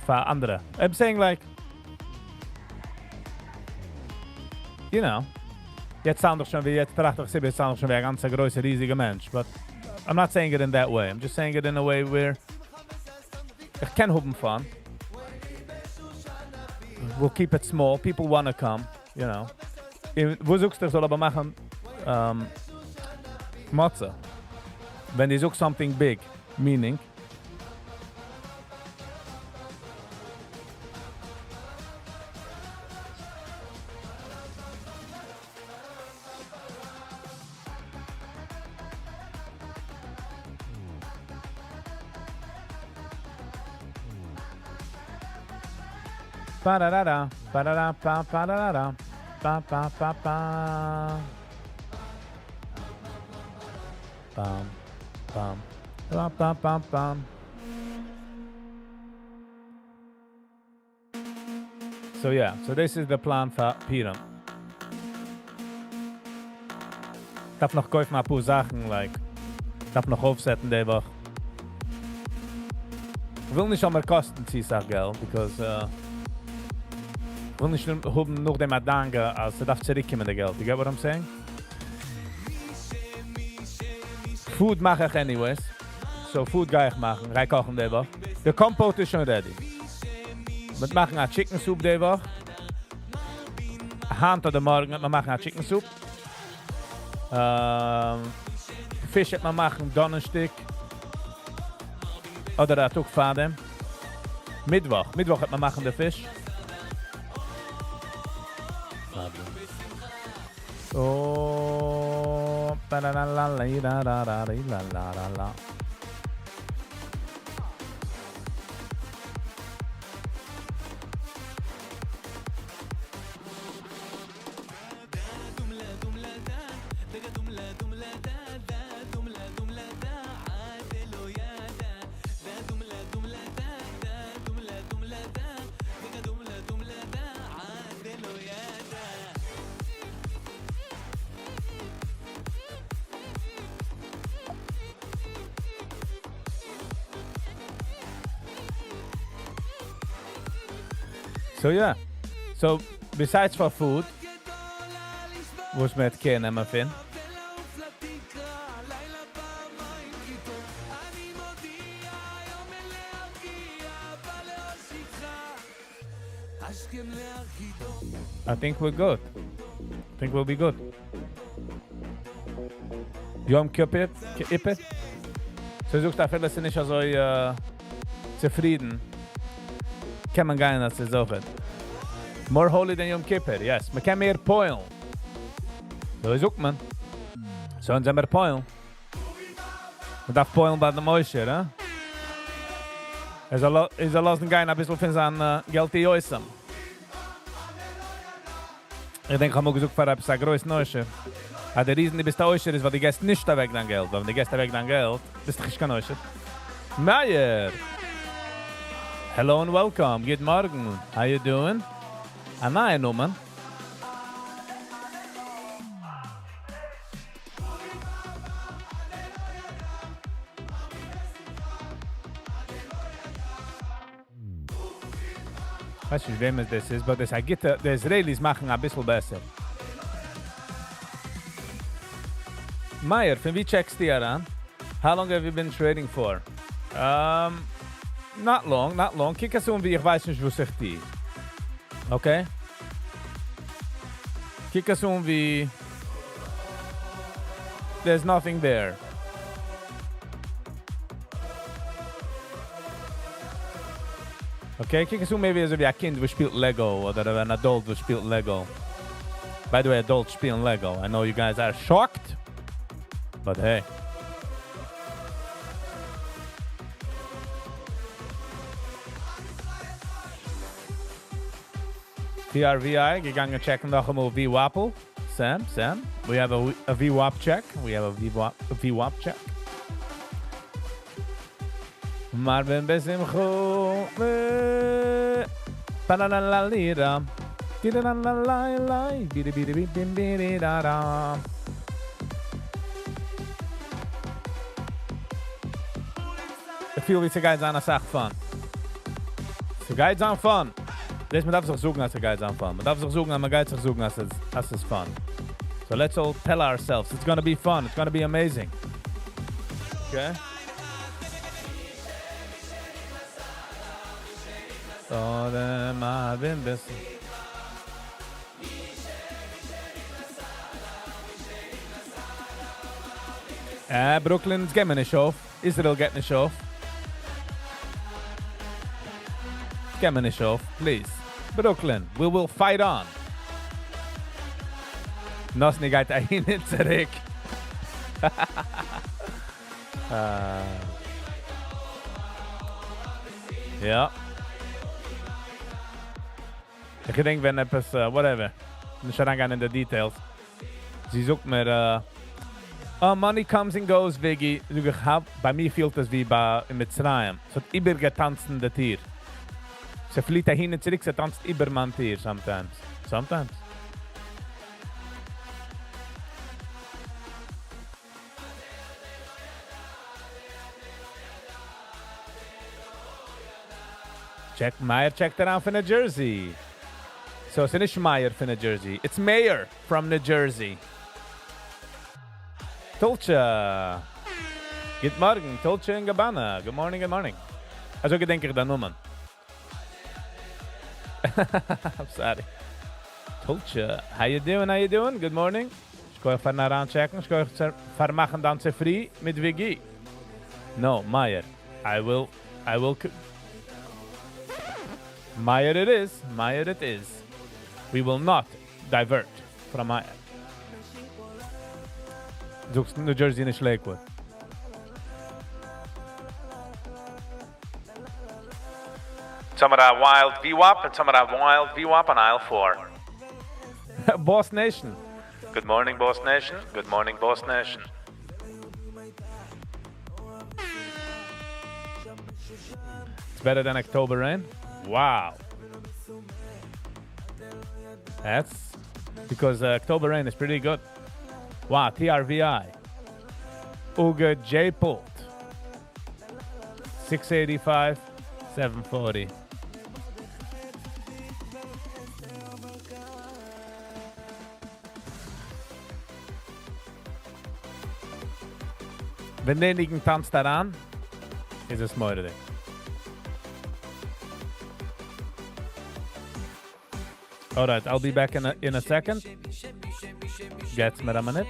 Speaker 1: für andere. I'm saying like, you know, jetzt sound ich schon wie, jetzt trachte ich jetzt sound ich schon wie ein ganz großer, riesiger Mensch. But I'm not saying it in that way. I'm just saying it in a way where ich kann haben fun. We'll keep it small. People want to come, you know. Wo suchst du, soll aber machen Matze. Wenn du suchst something big, meaning Ba-da-da-da, ba-da-da, ba-da-da-da. Ba ba ba ba. Bam bam bam bam bam bam. So yeah, so this is the plan for Pirem. Ich darf noch kaufen ein paar Sachen, like darf noch aufsetzen die Woche. Ich will nicht einmal kosten, sag Geld, because ich will nicht haben noch dem Adange, als darf zurückkommen der Geld. You get what I'm saying? Food mache ich anyways. So food gehe ich machen, rein kochen die Woche. Der Compote ist schon ready. Wir machen eine Chicken Soup die Woche. Hand oder morgen, wir machen eine Chicken Soup. Fisch hat man machen, Donnerstag. Oder ein Tag von dem. Mittwoch hat man machen den Fisch. Oh, ba la la la la la la la la la. So yeah. So besides for food, was met kennen maar vind. I think we're good. I think we'll be good. Yom Kippur, so sucht da vielleicht nicht so zufrieden. Kann man gehen, als es auch. More holy than Yom Kippur, yes. Man kann mehr poilen. So sucht man. So sind wir poilen. Man darf poilen bei der Mäusche, ne? Er soll lassen gehen, ein bisschen von seinem Geld die Jäusam. Ich denke, ich habe mal gesucht für ein größtes Mäusche. Aber der Riesen, die bist der Mäusche ist, weil die Gäste nicht weg dein Geld. Weil wenn die Gäste weg dein Geld, bist du kein Mäusche. Meier! Hello and welcome. Good morning. How you doing? Anaya Numan. Ich weiß nicht, wem es das ist, aber die Israelis machen ein bisschen besser. Meyer, von wie checkst du dir an? How long have you been trading for? Not long. Kijk eens wie ich weiß nicht, wo sich die. Okay? Kijk eens wie... There's nothing there. Okay, kijk eens hoe meer wie een kind was spielt Lego oder een adult was spielt Lego. By the way, adults spielen Lego. I know you guys are shocked, but hey. TRVI, gegangen checken nog eenmaal VWAPL. Sam, we have a VWAP check. We have a VWAP check. Maar ben besim goed. Panalalalira. Tidalalalai. Bidibidibidibididara. Ik voel wie ze guys aan de zacht van. Ze guys aan van. Deze man darf zich zoeken als ze guys aan van. Man darf zich zoeken en man gaat zich zoeken als het is fun. So let's all tell ourselves it's gonna be fun. It's gonna be amazing. Okay? So them I've been busy. Brooklyn's getting a show. Israel getting a show. Getting a show, please. Brooklyn, we will fight on. Nosni gaat daarin in terug. Ja. Ik denk wenn etwas, whatever. Ich schon reingehen in the details. Sie sucht mir, money comes and goes, Viggy. Bei mir fühlt es wie in Mitzrayim. So ein übergetanzende Tier. Sie fliegt dahin und zurück, sie tanzt über mein Tier sometimes. Sometimes. Meyer checkt around for New Jersey. So it's not Meyer for New Jersey. It's Mayor from New Jersey. Tulcha. Good morning, Tulcha and Gabbana. Good morning, good morning. Also gedenk ich da Nummern. I'm sorry. Tulcha. How you doing? Good morning. Ich kann euch nach checken. Ich kann euch vermachen dann zu free mit Viggy. No, Meyer. I will Meyer it is. We will not divert from Meyer. Suchst New Jersey in Lakewood. Some of that wild VWAP and some of that wild VWAP on aisle 4. Boss Nation. Good morning, Boss Nation. Good morning, Boss Nation. It's better than October rain. Wow. That's because October rain is pretty good. Wow, TRVI. Uga J Pult. 685, 740. Wenn derjenige tanzt daran, ist es moeilijk. Alright, I'll be back in a second. Gets me a minute.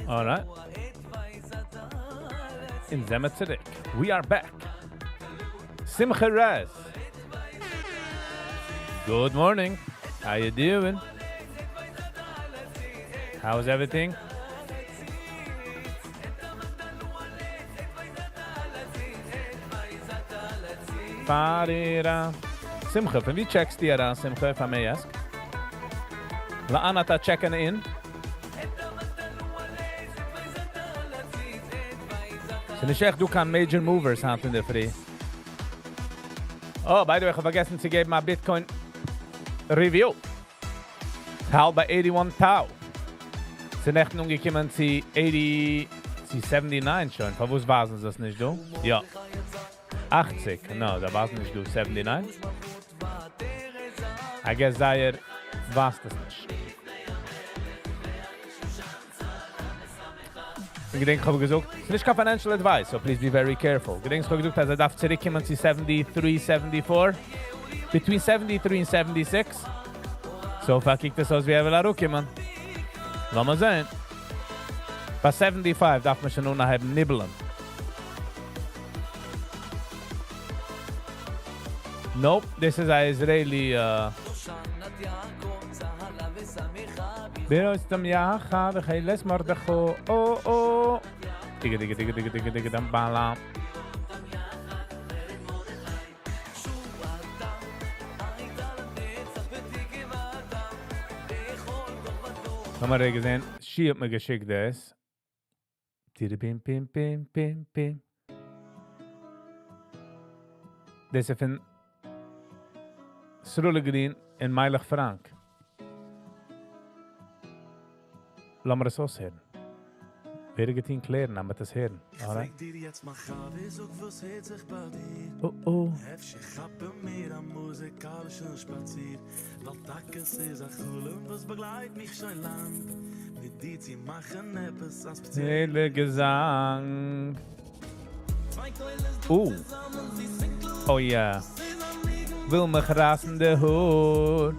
Speaker 1: All right. In Zemetzerik, we are back. Simcha Raz. Good morning. How you doing? How's everything? Farira. Simcha, from wie checkst du an, Simcha, if I may ask? La'anata checking in. So nicht echt, du kann Major Movers haben in der Free. Oh, by the way, ich habe vergessen zu geben, ein Bitcoin Review. Halt bei 81 Tau. Sie sind echt umgekommen zu 80, zu 79 schon. Von wo war es das nicht, du? Ja. 80, no, da war es nicht, du. 79. I guess daher war es das nicht. Ich denke, ich habe gesagt, es ist nicht kein financial advice, so please be very careful. Ich denke, ich habe gesagt, dass darf zurückkommen zu 73, 74. Between 73 and 76. So far kiegt es aus, wie will kommen. Lass mal sehen. Bei 75 darf man schon nur noch nibbeln. Nope, this is a Israeli Birostam yacha v'cheiles mordecho oh Digga dam bala. Haben wir gesehen, Ski hat mir geschickt das. Pim. Das ist von Srulle Green in Meilig Frank. Lass mir das aushören. Wer geht ihn klären, aber das hören. Alright? Oh. Hele Gesang. Oh ja. Will mich rasende Hoor.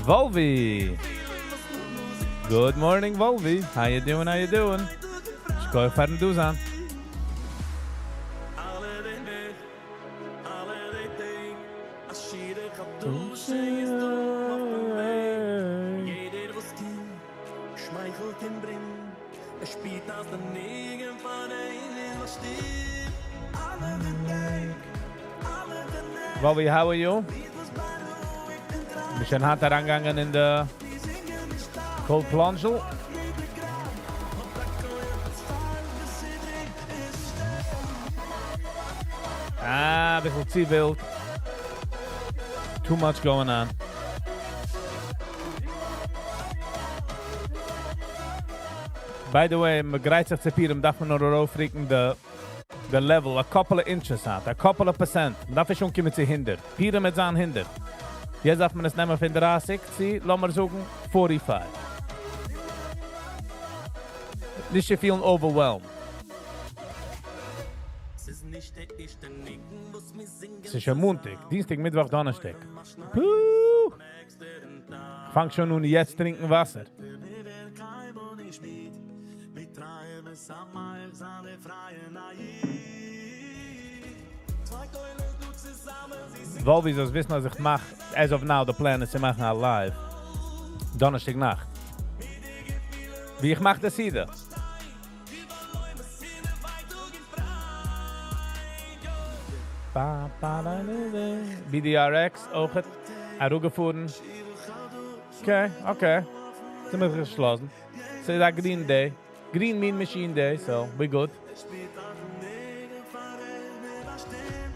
Speaker 1: Volvi. Good morning, Volvi. How you doing? Ich gehe fahren du an. Volvi, how are you? Bisschen hart herangegangen in der Cold Plunge. Ein bisschen zu wild. Too much going on. By the way, man greift sich zu Pirem, darf man nur aufregen, the level, a couple of inches hat, a couple of percent. Darf ich schon kommen zu hinder. Pirem mit seinen hinder. Jetzt darf man es nehmen von 30, lass mal sagen, 45. Nicht zu viel overwhelmed. Es ist ja Montag, Dienstag, Mittwoch, Donnerstag. Puh! Ich fang schon nun jetzt trinken Wasser. Weil wir das wissen, dass ich mache, as of now, the plan ist, zu machen live. Donnerstag Nacht. Wie ich mache das hier? BDRX auch gefahren. Okay. Sind wir geschlossen. So it's a green day. Green mean machine day, so we good.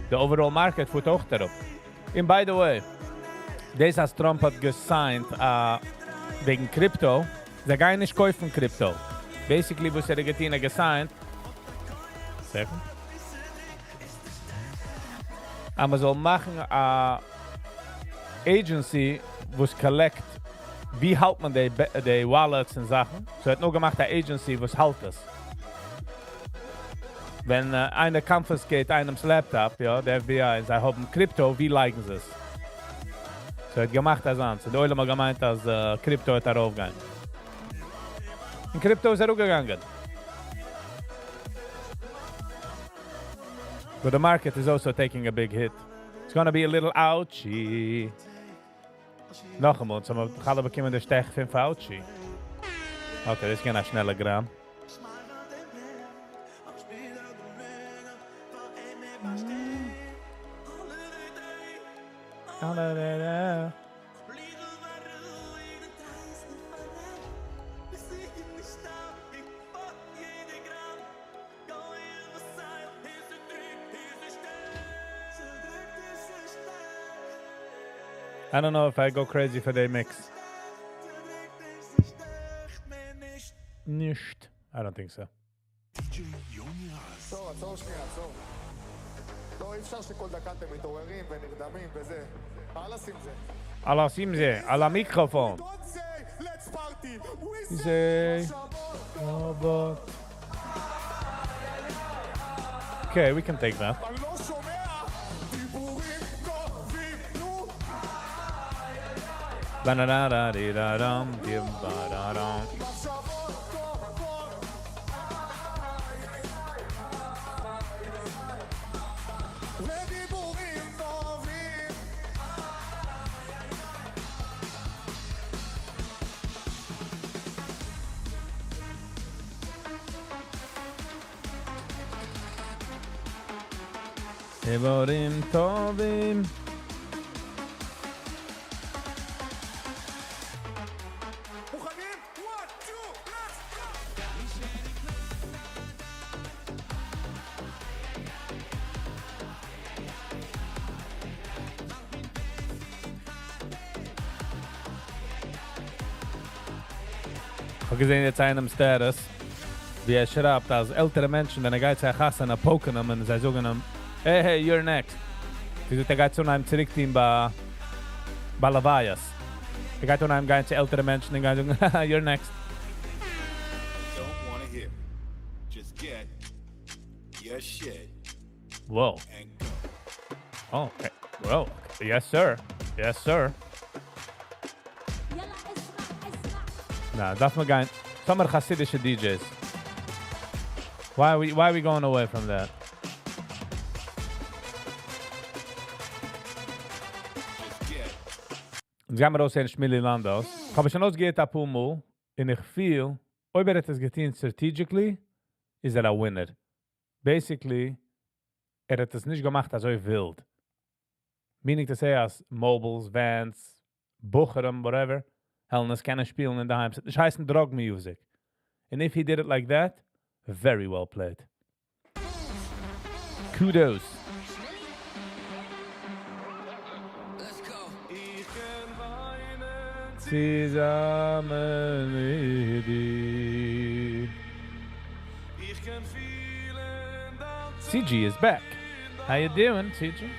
Speaker 1: The overall market fährt auch darauf. And by the way, das has Trump hat gesigned wegen Crypto. Sie gehen nicht kaufen Crypto. Basically, was getan gesigned. Second. Aber soll machen a agency, was collect, wie hält man die Wallets und Sachen. So hat nur gemacht a agency, was hält das. Wenn einer confiscate einem Laptop, ja, der FBI, sie haben Krypto, wie liken sie es? So hat gemacht das an. So die Oile mal gemeint, dass Krypto hat darauf gehen. Und Krypto ist auch gegangen. But the market is also taking a big hit. It's gonna be a little ouchy. Noch einmal, so wir alle bekommen den Stech von Fauci. Okay, das ist ein schneller Gramm. I don't know if I go crazy for the mix. Nicht. I don't think so.
Speaker 5: עצור, עצור שנייה, עצור. לא, אי אפשר שכל דקה אתם מתעוררים ונרדמים וזה. הלאה שים זה.
Speaker 1: Allah Simze, Allah Mikrofon.
Speaker 5: Don't say, let's party. We
Speaker 1: Say, oh, but... Okay, we can take that.
Speaker 5: אני לא שומע. דיבורים טובים, נו.
Speaker 1: Ba-da-da-da-dee-da-dum, dim-ba-da-dum.
Speaker 5: מחשבות טובות. ודיבורים טובים.
Speaker 1: Diborim tovim.
Speaker 5: מוכנים? 1, 2, let's go!
Speaker 1: Ich habe gesehen jetzt einem Status, wie schreibt, als ältere Menschen, wenn geht zu Hassan, poken ihm und sie sagen ihm, hey, you're next. Sie sagt, geht zu einem Zurückteam bei Lavayas. Geht zu einem gehen zu ältere Menschen und sagen, you're next.
Speaker 6: Don't want to hear. Just get your shit
Speaker 1: Whoa.
Speaker 6: and go.
Speaker 1: Oh, okay. Whoa. Yes, sir. Yes, sir. Nah, darf man gehen. Some are Hasidische DJs. Why are we going away from that?
Speaker 6: Just get
Speaker 1: Und sie haben raus in Schmili Landos. Ich habe schon ausgeht ab Umu, und ich feel, ob es getan strategically, is a winner. Basically, hat es nicht gemacht als wild. Meaning to say, as mobiles, vans, Bucherem, whatever, Hellness can spielen in the Heims. It heißt drug music. And if he did it like that, very well played. Kudos. Zusammen mit dir. CG is back. How you doing, CG?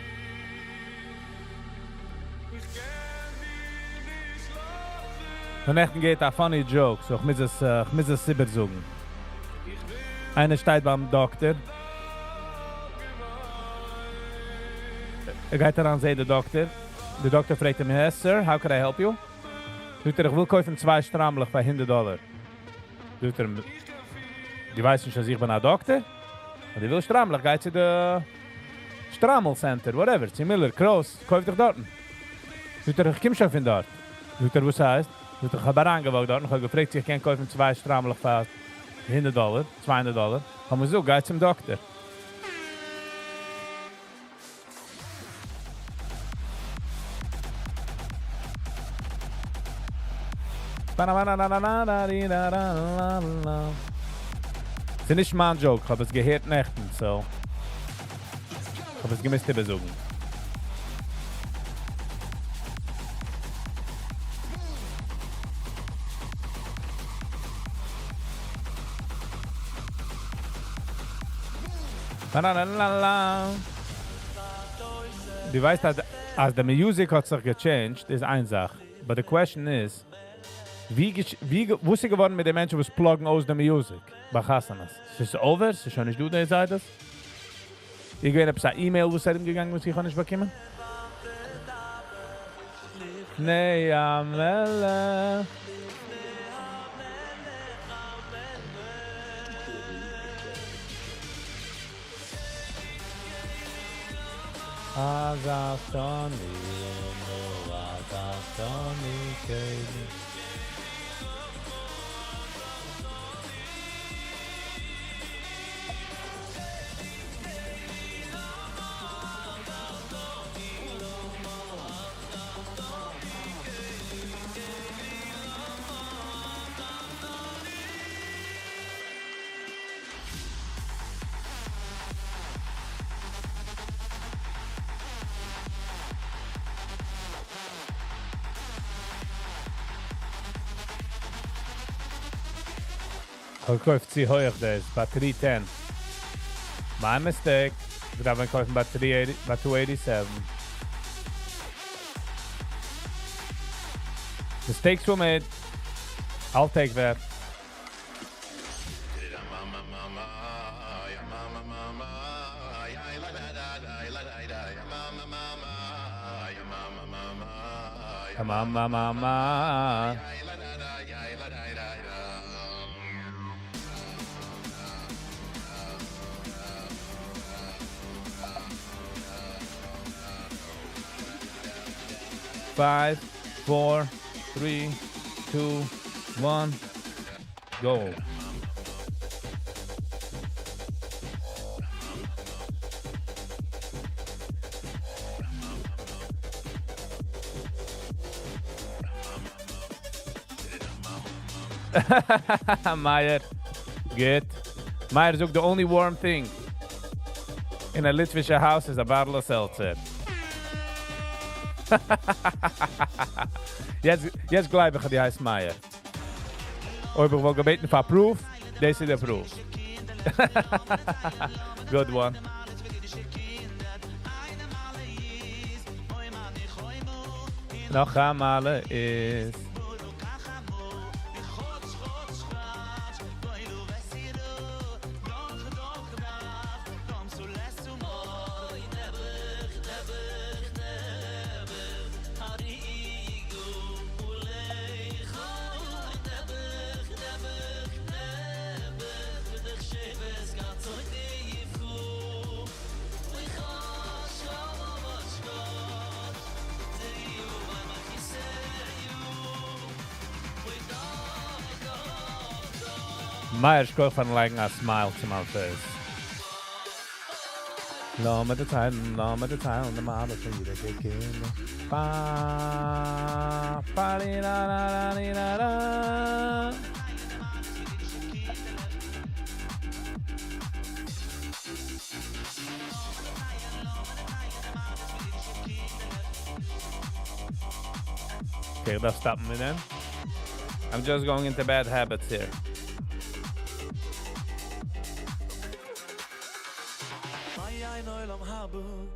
Speaker 1: Von echten geht a funny joke, so ich muss es selber sagen. Einer steht beim Doktor. Geht daran sehen, der Doktor. Der Doktor fragt ihm, yes, sir, how can I help you? Sagt ich will kaufen 2 Strammlich für $100. Sagt die weiß nicht, dass ich bin ein Doktor. Und die will Strammlich, geht zu der Strammel Center, whatever, zu Miller, Kroos, kauf dich dort. Sagt ich komm schon von dort. Sagt was heißt? Sagt ich habe angewogen dort, und ich habe gefragt, ich kann kaufen 2 Strammlich für $100, $200. Haben wir so, geht zum Doktor. Es ist nicht mein Joke, ich habe es gehört nächten, so. Ich habe es gemisst besuchen. Du weißt, als die Musik hat sich gechanged, ist eine Sache. But the question is, wo ist sie geworden mit den Menschen, die pluggen aus der Musik? Bei Hassanas. Ist es over? Ist es schon nicht du, der sagt das? Ich weiß, ob es eine E-Mail, wo es ihm gegangen ist, ich kann nicht bekommen? Nee, Amele. Azastoni, Gekauft sie hoch das Batterie 10. My mistake. Wir haben gekauft Batterie 287. Mistakes were made. I'll take that. Mama. 5, 4, 3, 2, 1, go. Meyer, good. Meyer is ook the only warm thing in a Litvische house is a bottle of seltzer. Jetzt glaube ich, die heißt Meyer. Oh, ich will gebeten für Proof. Das ist der Proof. Good one. Noch einmal ist... Meyer's girlfriend like a smile to my face. Lom at the time, the mother for you to take in. Ba, ba, di, da, da, di, da, da. Okay, that's stopping me then. I'm just going into bad habits here.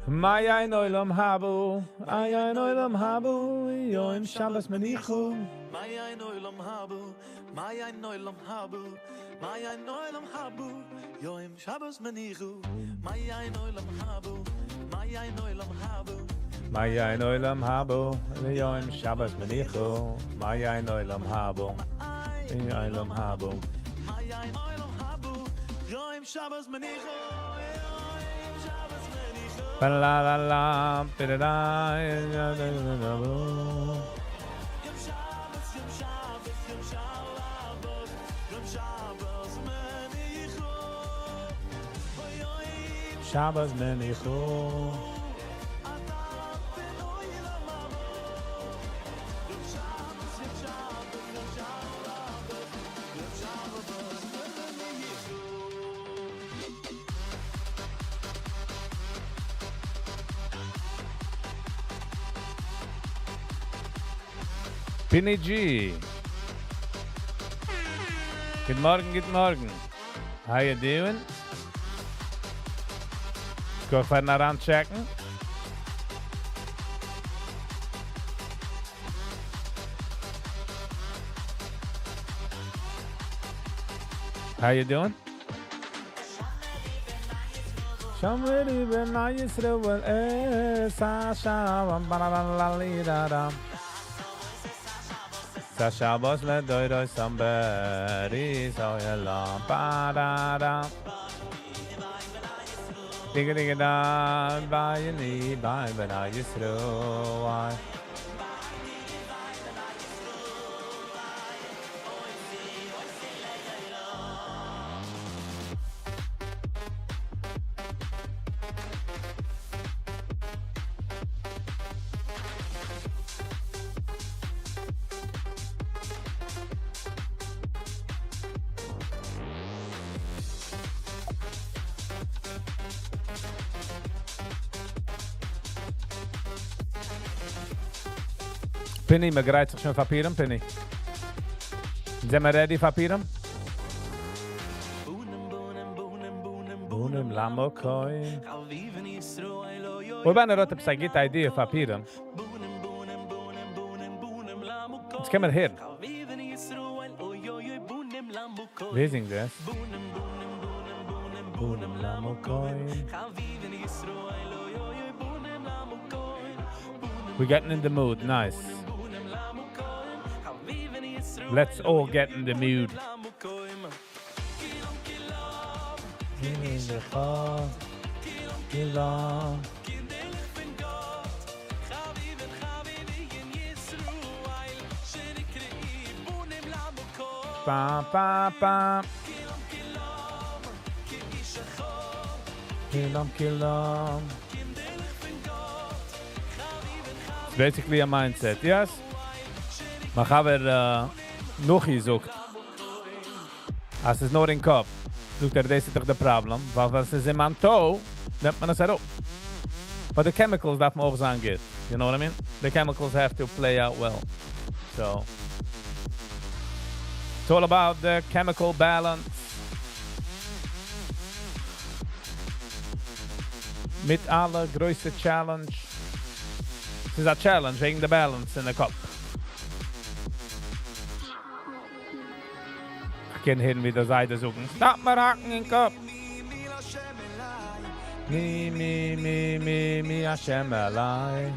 Speaker 1: Maya noilam habu, aya noilam habu, yoim Shabbos menichu.
Speaker 7: Maya noilam habu, Maya noilam habu, Maya noilam habu, yoim Shabbos menichu. Maya noilam habu, Maya noilam habu.
Speaker 1: Maya noilam habu, yoim Shabbos menichu. Maya noilam habu, yoim habu.
Speaker 7: Maya noilam habu, yoim Shabbos menichu.
Speaker 1: La la la, da da Shabbos menichu. Pinny G. Good morning. How you doing? Go find that on checking. How you doing? Somebody been nice to well, Sasha, Shabbos le doy somebody so yellow ba da da digga da by your knee by when I used to Penny, me greizt sich schon Papieren, Penny. Sind wir ready, Papieren? Bunem Lamokoi. Wir werden heute eine gute Idee, Papieren. Jetzt können wir her. Wer singt das? Bunem Lamokoi. We're getting in the mood. Nice. Let's all get in the mood. Ba ba ba. Kill 'em. It's basically a mindset, yes? Maar gaan we nog iets zoeken. Als het nog in kop, zoekt deze toch de probleem. Want als het in mijn toe, neemt men het erop. But the chemicals dat me ook zijn good. You know what I mean? The chemicals have to play out well. So, it's all about the chemical balance. Met alle grootste challenge. Het is een challenge wegen de balance in de kop. Ik kan hier weer de zijde zoeken. Stop maar haken in kop. Mi, Hashem Elai.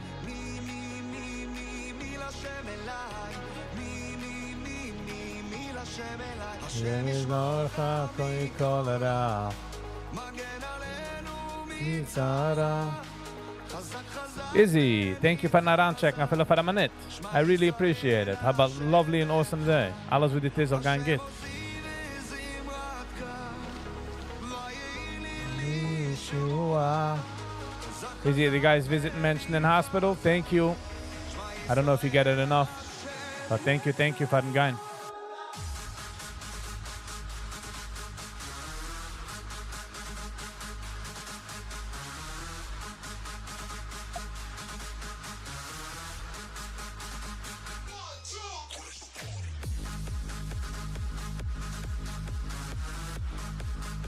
Speaker 1: Izzy, thank you for not checking. I feel for a minute. I really appreciate it. Have a lovely and awesome day. Alles wat dit is al gaan get. Izzy, the guys visiting mentioned in hospital. Thank you. I don't know if you get it enough, but thank you for the guy.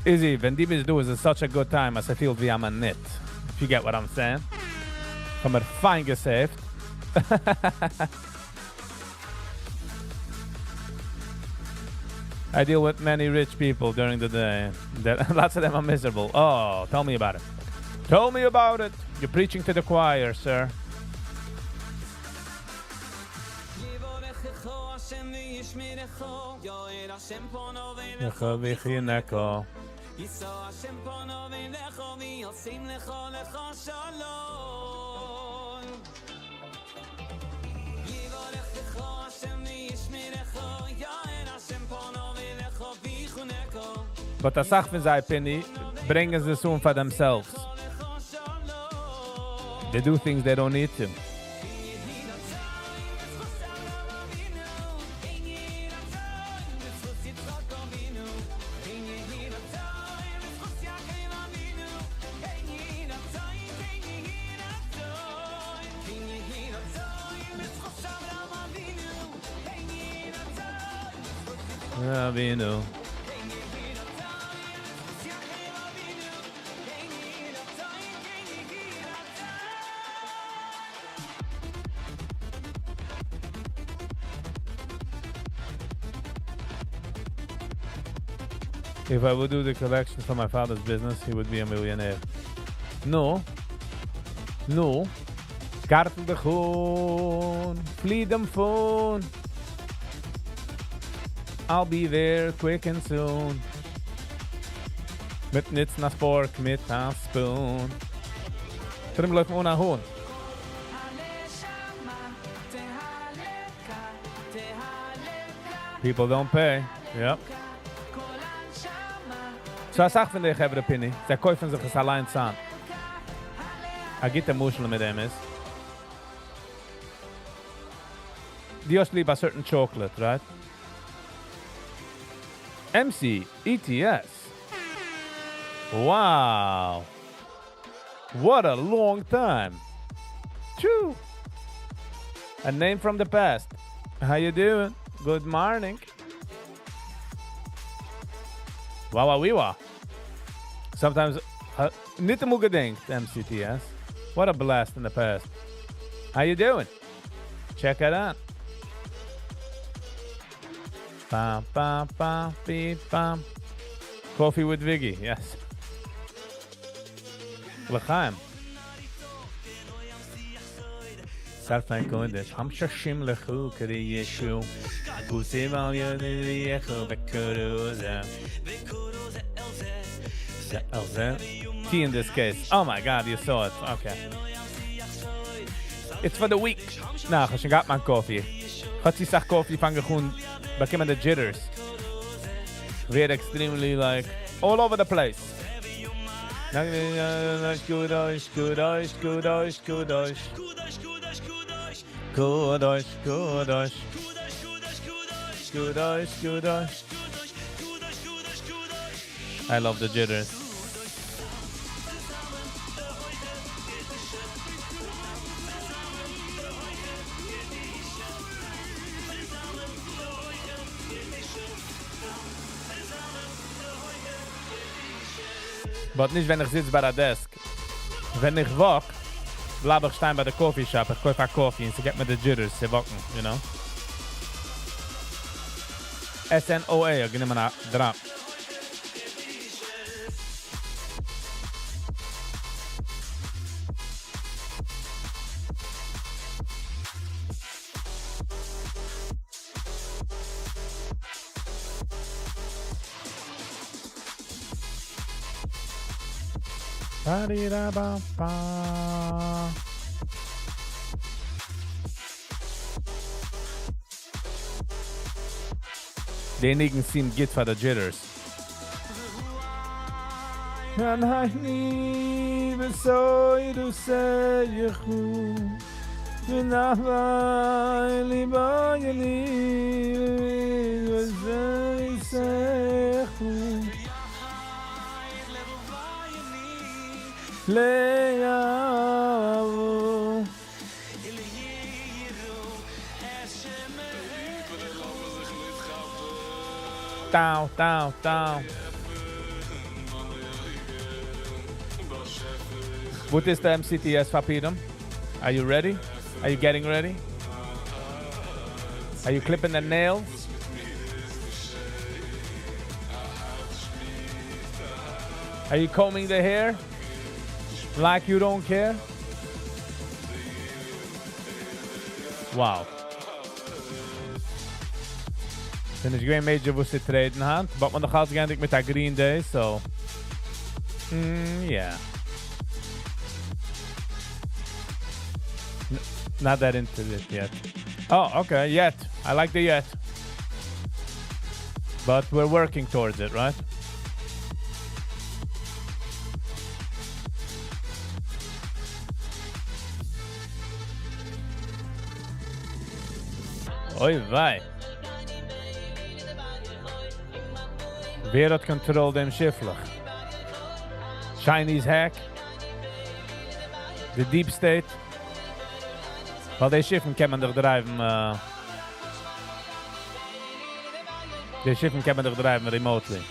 Speaker 1: Izzy, when die bis du is such a good time as I feel wie am a knit. If you get what I'm saying. Kom er fijn gesaved. I deal with many rich people during the day. Lots of them are miserable. Oh, tell me about it. Tell me about it. You're preaching to the choir, sir. But the sach von sei Penny bringen sie so for themselves. They do things they don't need to. Avinu. If I would do the collection for my father's business, he would be a millionaire. No. Kartel de groen, flee them phone. I'll be there quick and soon. Mit nits na fork, mit a spoon. Trim läuft ohne Hohn. People don't pay. Yep. So I sag von dir, Hebra Pinny, sie kaufen sich es allein zusammen. I get the Muschel mit dem ist. Die hast lieb a certain chocolate, right? MC, ETS. Wow. What a long time. Choo. A name from the past. How you doing? Good morning. Wawa. Sometimes, niet te moe gedenkt, MCTS. What a blast in the past. How you doing? Check it out. Bam, bam, bam, beep, bam. Coffee with Viggy, yes. L'chaim. Sarfan kodesh, ham shashim lechu kri yeshu. Pusim al yodi yechu bekuruza. Tea in this case. Oh my God, you saw it. Okay. It's for the week. Nah, I got my coffee. Got you coffee van gewoon became the jitters. We're extremely like all over the place. I love the jitters. But nicht, wenn ich sitze bei der Desk. Wenn ich wach, bleib ich stehen bei der Coffee Shop. Ich kaufe einen Coffee und sie gibt mir die Jitters. Sie wachen, you know? SNOA, ich nehme einen Drap. Ba-dee-da-ba-ba. Diejenigen sind gut für die Jitters. And I need a soy to say you. And I liba yeli was say Leyavu Down. What is the MCTS Fapiram? Are you ready? Are you getting ready? Are you clipping the nails? Are you combing the hair? Like you don't care? Wow. Then it's great major was it trade hand, but man, the gaat again with that Green Day, so yeah. Not that into it yet. Oh, okay, yet. I like the yet. But we're working towards it, right? Oi, vai. Wer hat control dem Schifflich? Chinese hack? The deep state? Weil die Schiffen kann man doch driven, die Schiffen kann man doch driven remotely.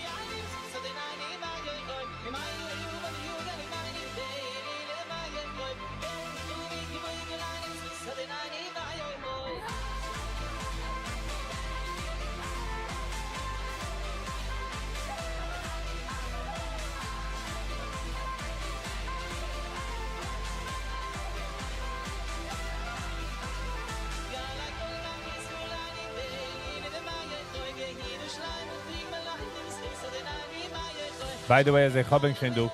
Speaker 1: By the way, as I hobbing schon do,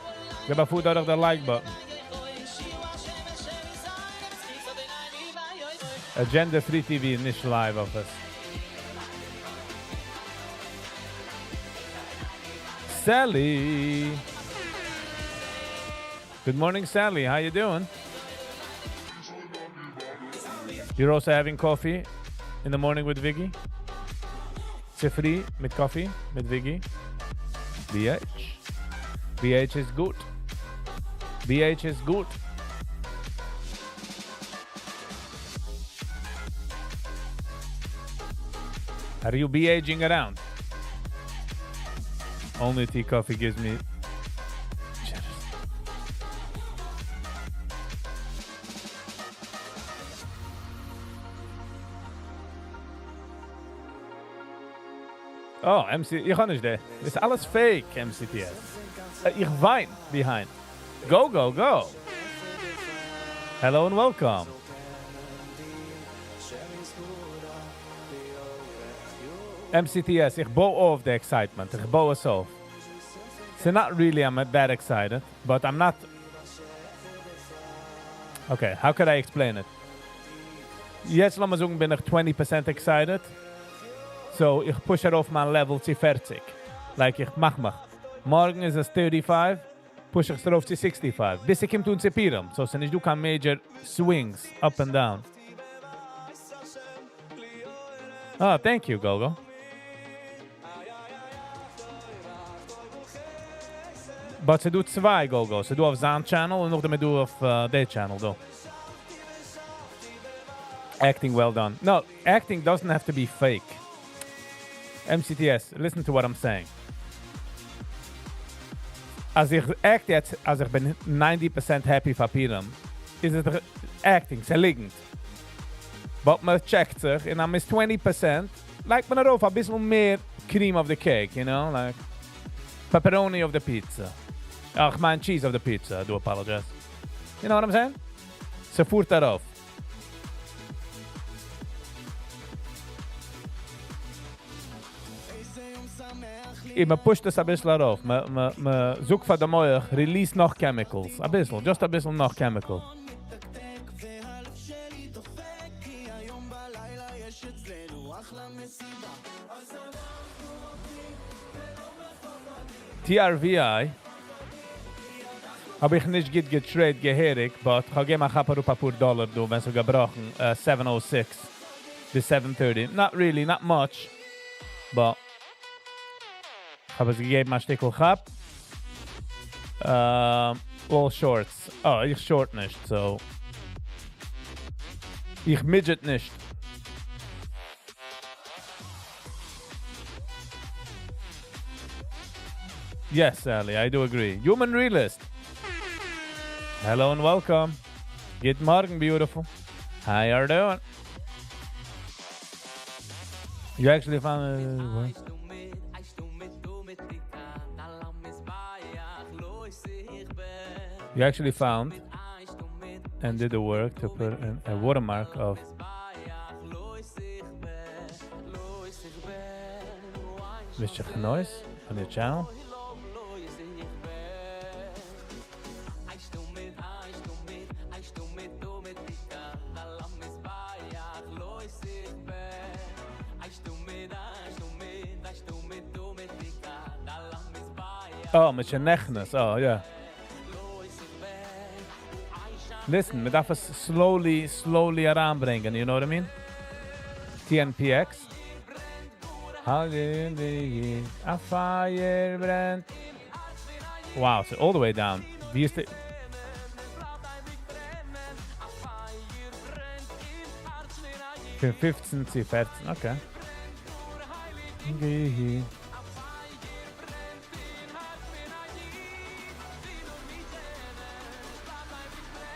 Speaker 1: gib a food out of the like button. Agenda Free TV, nicht live of us. Sally. Good morning, Sally. How you doing? You're also having coffee in the morning with Viggy? Free mit coffee mit Viggy. BH. BH is good. BH is good. Are you be aging around? Only tea coffee gives me jitters. Oh, MC, ich kann nicht der. Ist alles fake, MCTS. Ich wein behind. Go, go, go. Hello and welcome. MCTS, ich baue auf the excitement. Ich baue es auf. So not really I'm that excited, but I'm not... Okay, how could I explain it? Jetzt, lass mal sagen, bin ich 20% excited. So, ich push auf mein Level zu 40. Like, ich mach. Morgen ist es 35, push ich drauf zu 65. Bis ich komme zu Piram. So, sind du kein major swings, up and down. Oh, thank you, Gogo. But sie do zwei Gogo. Sie do auf seinem Channel und noch damit du auf der Channel, though. Acting well done. No, acting doesn't have to be fake. MCTS, listen to what I'm saying. Als ich act jetzt, als ich bin 90% happy für Piram, ist es acting, sehr liegend. But man checkt sich, und dann ist 20%, like man darauf ein bisschen mehr cream of the cake, you know, like pepperoni of the pizza. Ach, man, cheese of the pizza, I do apologize. You know what I'm saying? So fuhrt darauf. Man pusht es ein bisschen rauf. Man sucht von der Mauer, release noch Chemicals. Ein bisschen, just ein bisschen noch Chemical. TRVI habe ich nicht getrade geherig, but ich habe gegeben ein paar $, du, wenn sie gebrochen. 706 bis 730. Not really, not much, but ich habe es gegeben ein Stückchen gehabt. All shorts. Oh, ich short nicht, so. Ich midget nicht. Yes, Sally, I do agree. Human Realist. Hello and welcome. Good morning, beautiful. How you doing? You actually found... You actually found and did the work to put in a watermark of Mr. Genois on your channel. Oh, Mr. Nechnes. Oh, yeah. Listen, we darf es slowly heranbringen, you know what I mean? TNPX. Hallelujah, a fire brand. Wow, so all the way down. Wie ist die... Für 15 zu 14, okay.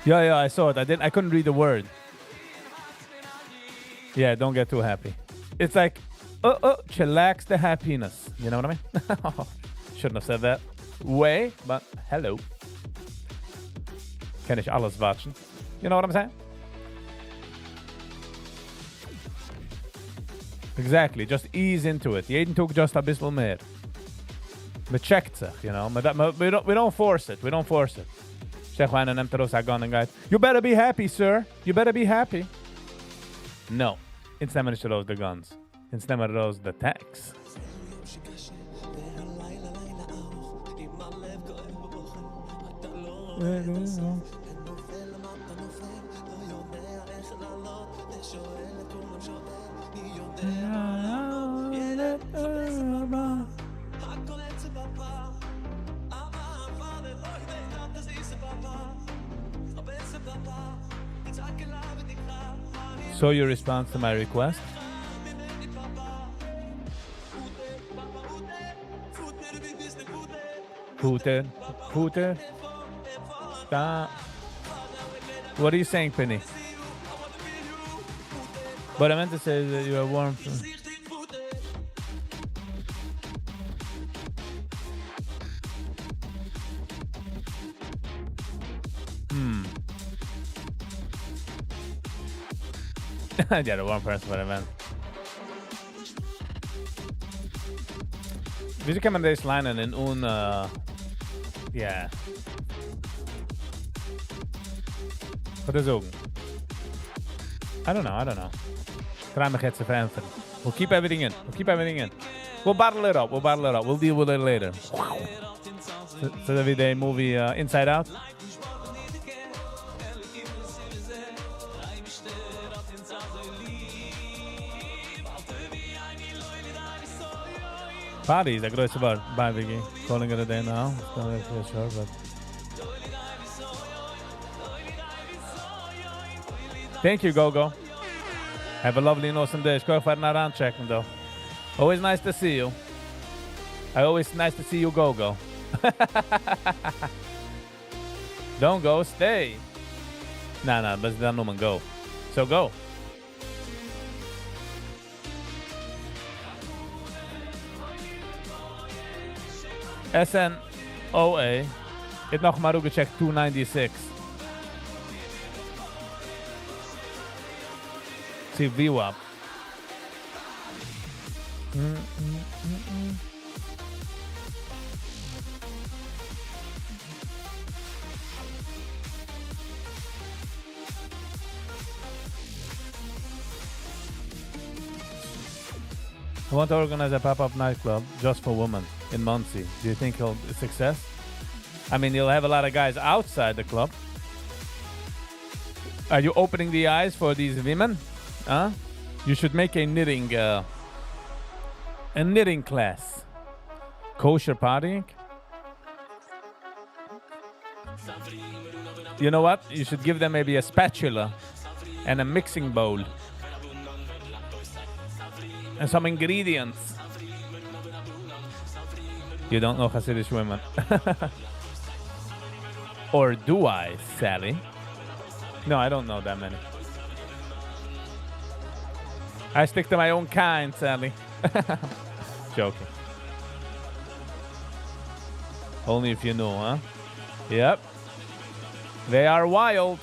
Speaker 1: Yeah, I saw it. I couldn't read the word. Yeah, don't get too happy. It's like, chillax the happiness. You know what I mean? Shouldn't have said that. Way, but hello. Kann ich alles watchen. You know what I'm saying? Exactly, just ease into it. Jeden Tag just a bisschen mehr. Man checkt sich, you know. We don't force it. We don't force it. Zeg maar, nimmt raus a gun and guys. You better be happy, sir. You better be happy. No. It's never raus the guns. It's never raus the tanks. So your response to my request? Pooter. Pooter. What are you saying, Penny? But I meant to say that you are warm. Yeah, the warm person, what I meant. Wieso kann man das lernen in yeah. Wat is ook? I don't know. Try me get verändern. We'll keep everything in. We'll bottle it up. We'll deal with it later. So that we movie Inside Out. Party is a grootste bar by Viggy. Calling it a day now. It's not really sure, but thank you, Gogo. Have a lovely and awesome day. Ich kann einfach nach checken, though. Always nice to see you. Always nice to see you, Gogo. Don't go, stay. Nah, but dan noemen go. So go. SNOA. Ik heb nog maar ook gecheckt 296. See VWAP. I want to organize a pop-up nightclub just for women in Muncie. Do you think he'll be a success? I mean, you'll have a lot of guys outside the club. Are you opening the eyes for these women? Huh? You should make a knitting class. Kosher partying? You know what? You should give them maybe a spatula and a mixing bowl. And some ingredients. You don't know Hasidic women. Or do I, Sally? No, I don't know that many. I stick to my own kind, Sally. Joking. Only if you know, huh? Yep. They are wild.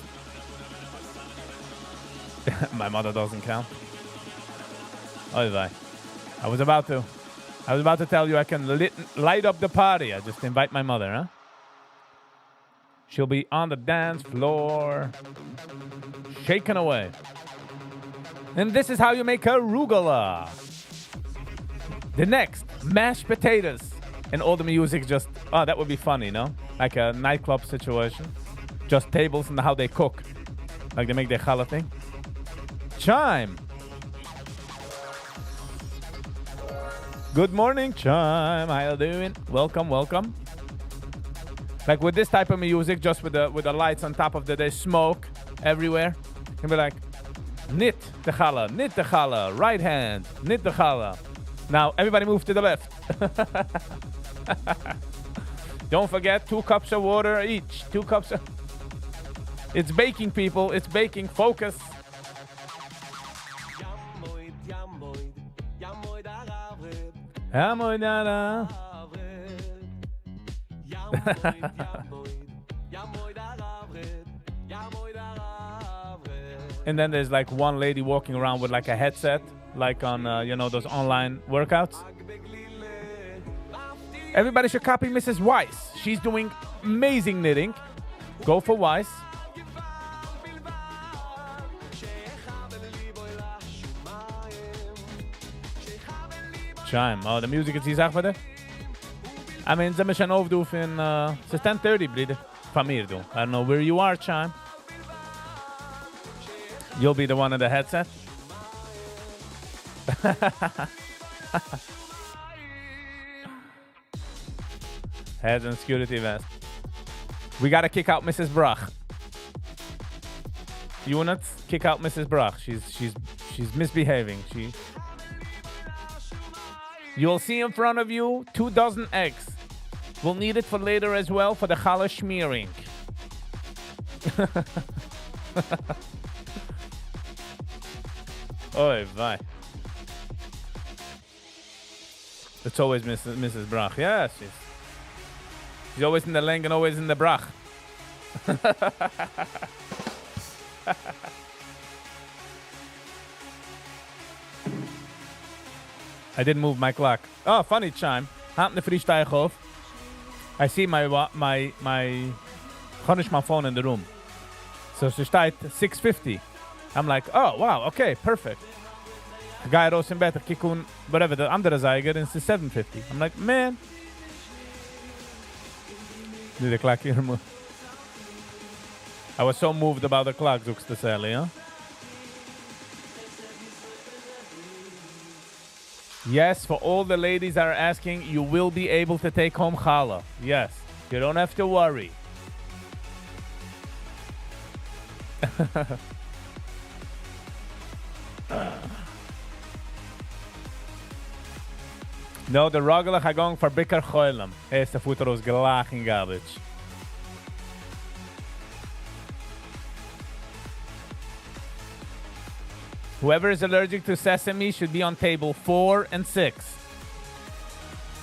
Speaker 1: My mother doesn't count. Oh, I was about to tell you I can light up the party. I just invite my mother, huh? She'll be on the dance floor, shaking away. And this is how you make arugula. The next, mashed potatoes. And all the music just, that would be funny, no? Like a nightclub situation. Just tables and how they cook. Like they make their challah thing. Chime. Good morning, Chime. How you doing? Welcome. Like with this type of music, just with the lights on top of there's smoke everywhere. You can be like, knit the challah, right hand, knit the challah. Now everybody move to the left. Don't forget 2 cups of water each. 2 cups of... It's baking, people. It's baking. Focus. And then there's like one lady walking around with like a headset, like on those online workouts. Everybody should copy Mrs. Weiss. She's doing amazing knitting. Go for Weiss. Chime. Oh, the music is hier, zeg I mean, ze zijn overdoen in... It's 10:30, brother. Van mir, doen. I don't know where you are, Chime. You'll be the one in the headset. Heads and security vest. We gotta kick out Mrs. Brach. Units, kick out Mrs. Brach. She's misbehaving. You'll see in front of you 2 dozen eggs. We'll need it for later as well for the challah schmearing. Oy vey. It's always Mrs. Brach. Yes, she's always in the leng and always in the brach. I didn't move my clock. Oh, funny chime. Happened to freestyle off. I see my Chonish my phone in the room. So she started 6:50. I'm like, oh wow, okay, perfect. The guy rose in bed, kikun, whatever the andere Zeiger, and it's 7:50. I'm like, man. Did the clock here move? I was so moved about the clock, Zux the Sally, huh? Yes, for all the ladies that are asking, you will be able to take home challah. Yes, you don't have to worry. No, the Rogelach are going for Bikar Choilam. Eerste voeteroos gelaag in garbage. Whoever is allergic to sesame should be on table 4 and 6.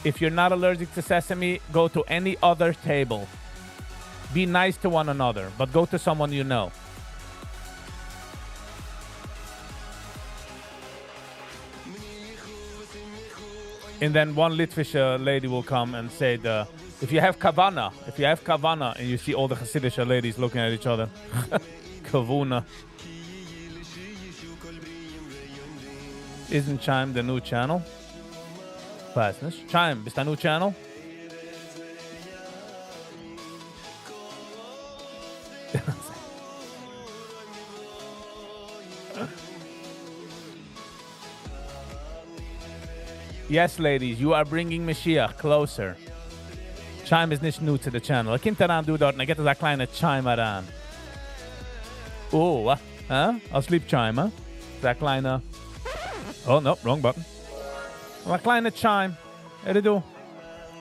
Speaker 1: If you're not allergic to sesame, go to any other table. Be nice to one another, but go to someone you know. And then one Litvish lady will come and say, if you have kavana, and you see all the Hasidic ladies looking at each other. Kavuna. Isn't Chime the new channel? Fastness. Chime, is the new channel? Yes, ladies, you are bringing Mashiach closer. Chime is nicht new to the channel. Ich komme daran, du dort, und ich gebe das kleine Chime heran. Oh, huh? Als lieb Chime, huh? Dat kleine... Oh, no, wrong button. Een kleine Chime. Er du.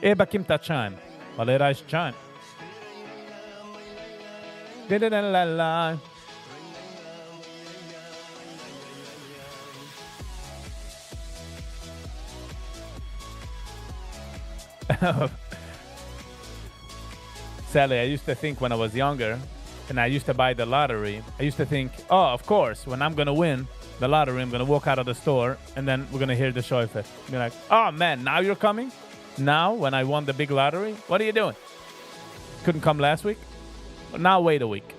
Speaker 1: Bekommt dat Chime. Weil heißt Chime. La. Sally, I used to think when I was younger, and I used to buy the lottery, I used to think, oh, of course, when I'm going to win the lottery, I'm going to walk out of the store, and then we're going to hear the shofet. Be like, oh, man, now you're coming? Now, when I won the big lottery? What are you doing? Couldn't come last week? Now wait a week.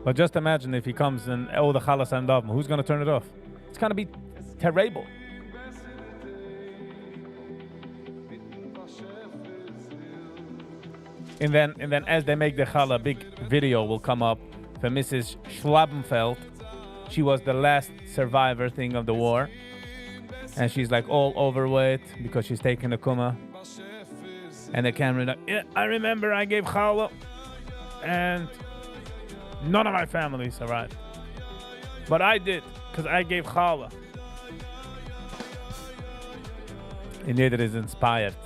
Speaker 1: But just imagine if he comes and all the chalas and daven, who's going to turn it off? It's going to be terrible. And then as they make the challah, a big video will come up for Mrs. Schlabenfeld. She was the last survivor thing of the war. And she's like all overweight because she's taking the kuma. And the camera like, yeah, I remember I gave challah. And none of my family survived. But I did, because I gave challah. And Neder is inspired.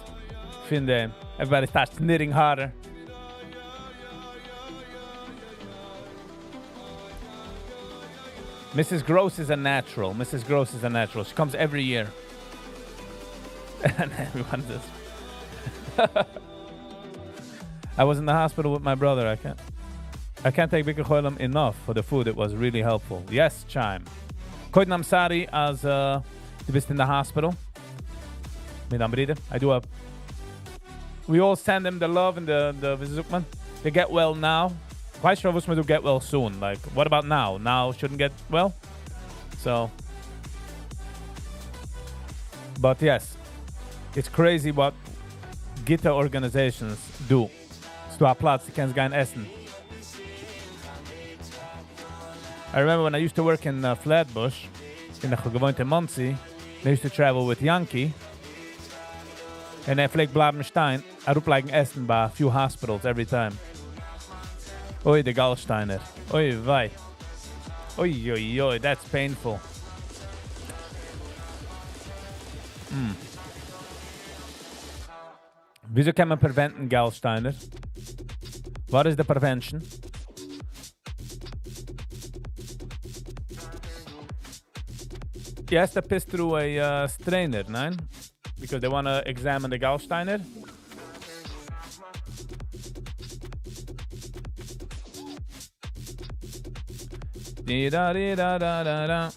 Speaker 1: Finde, everybody starts knitting harder. Mrs. Gross is a natural. She comes every year. And everyone does. I was in the hospital with my brother. I can't take Bikkur Cholam enough for the food. It was really helpful. Yes, Chime. Koit nam sari as du bist in the hospital. Mit am Bride. We all send them the love and the Vizukman. They get well now. Quite sure we do get well soon. Like, what about now? Now shouldn't get well? So. But yes, it's crazy what Gita organizations do. Stu Platz, die gaan essen. I remember when I used to work in Flatbush, in the gewoonte Muncie, I used to travel with Yankee. And I flick Blabenstein, I roep like essen by a few hospitals every time. Oy, the Gallsteiner. Oy, vay. Oy, that's painful. Wieso kann man preventen Gallsteiner? What is the prevention? Yes, they piss through a strainer, nein? Because they want to examine the Gallsteiner. Da-da-da-da-da-da.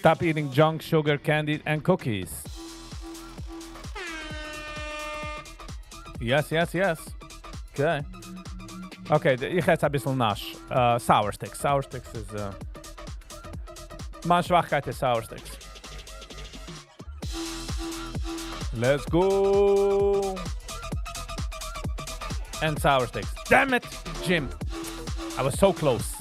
Speaker 1: Stop eating junk, sugar, candy, and cookies. Yes, yes, yes. Okay. Okay, ich esse ein bisschen nasch. Sour sticks. Sour sticks is... Meine Schwachkeit ist Sour sticks. Let's go! And sour sticks. Damn it, Jim. I was so close.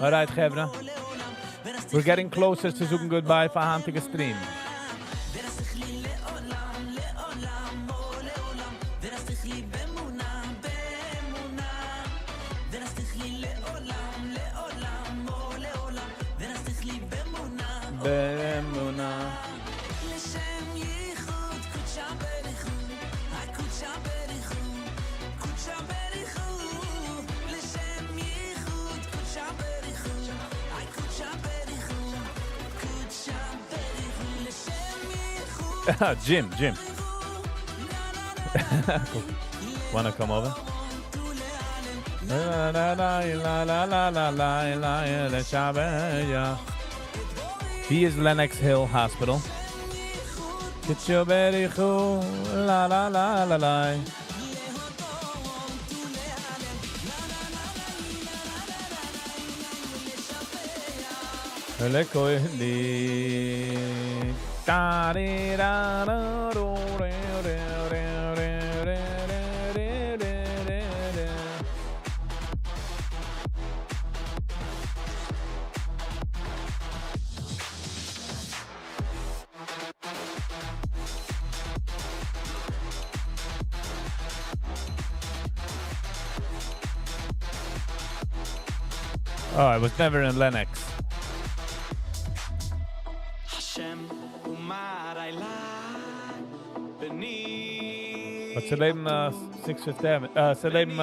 Speaker 1: Alright, Gebra. We're getting closer to zoeken goodbye for handige stream. Jim. Wanna come over? He is Lenox Hill Hospital. Get your berry cool, la la la la la. Oh, I was never in Lenox. What's the name? 6th Avenue. What's the name?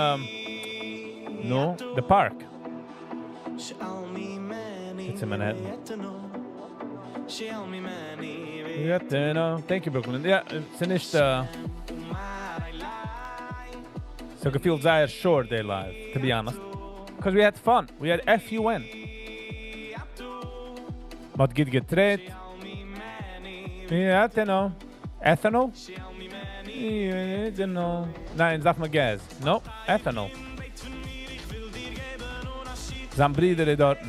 Speaker 1: No, the park. It's in Manhattan. Thank you, Brooklyn. Yeah, it's nicht. So I feel sehr short day live, to be honest. Because we had fun. We had FUN. Wat geht gedreht? Ja, ethanol. Ethanol? Ethanol. Nein, sag mal Gas. No, ethanol. Sein Bruder dort.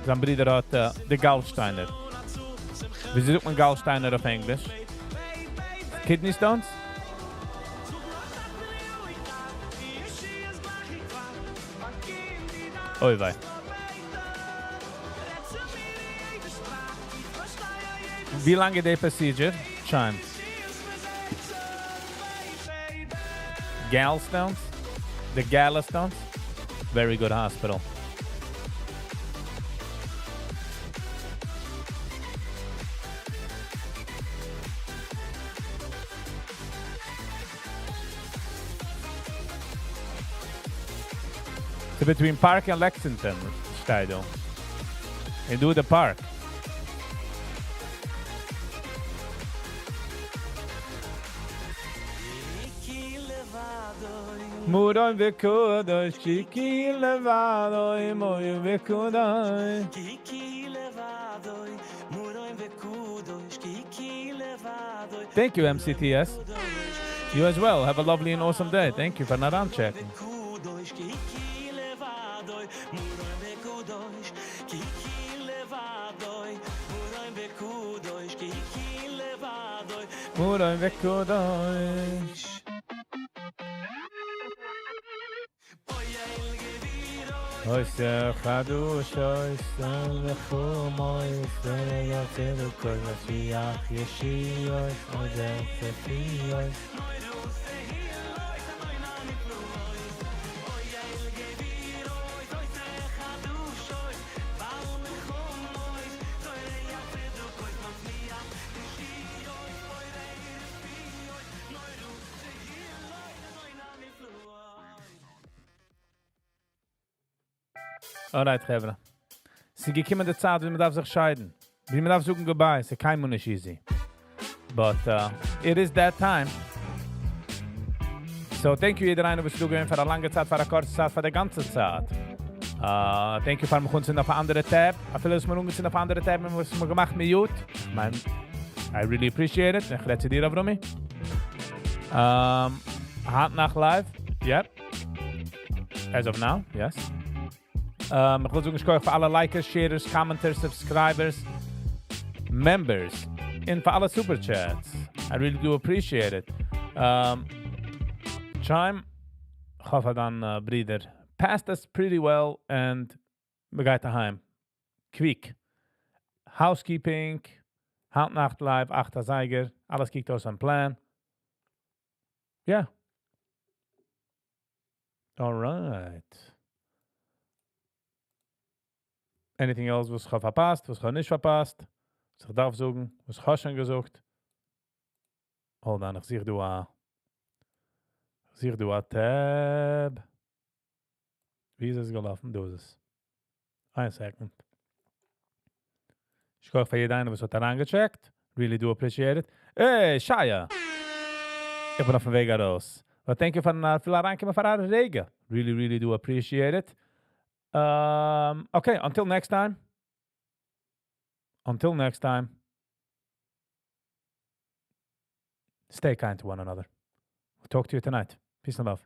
Speaker 1: Sein Bruder hat de Gallsteiner. Wie sagt man Gallsteiner auf Englisch? Kidney stones? Oi, vai. Wie lange der Procedure? Schein. Gallstones? The Gallstones? Very good hospital. So between Park and Lexington, Stadion. And do the Park. Muron vekudo, chiki levado, moyo vekudo. Chiki levado, muron vekudo. Thank you, MCTS. You as well. Have a lovely and awesome day. Thank you for not on checking. Muroim vekudosh. Oyse chadush, oyse lechum, oyse yotzeru kol Mashiach Yeshi, oyse odeh sefi, oyse. Alright, Chevra. Sie gekommen der Zeit, wie man darf sich scheiden. Wie man darf suchen goodbye. C'est kein Munich easy. But it is that time. So thank you jeder eine, was du gewinnt für eine lange Zeit, für eine kurze Zeit, für die ganze Zeit. Thank you für mich uns auf eine andere Tab. Ich will uns mal umgehen auf eine andere Tab, was wir gemacht mit Jut. I really appreciate it. Ich rede dir auf Rumi. Hand nach live. Yep. As of now, yes. Ich will sagen, ich für alle Likers, Sharers, Commenters, Subscribers, Members, und für alle Superchats. I really do appreciate it. Chime, ich hoffe dann, Brüder, passed us pretty well, and wir gehen daheim. Quick. Housekeeping, Handnacht live, 8. Seiger, alles kiegt aus am Plan. Yeah. All right. Anything else, was ich verpasst, was ich nicht verpasst, was ich darf sagen, was ich schon gesagt. Hold on, ich sehe du a Tab. Wie ist es gelaufen? Du ist es. Ein Second. Ich gucke für jeden, was hat angecheckt. Really do appreciate it. Hey, Shaya! Ich bin auf dem Weg raus. But thank you for viel reinkommen für eure Regen. Really, really do appreciate it. Okay, until next time. Stay kind to one another. We'll talk to you tonight. Peace and love.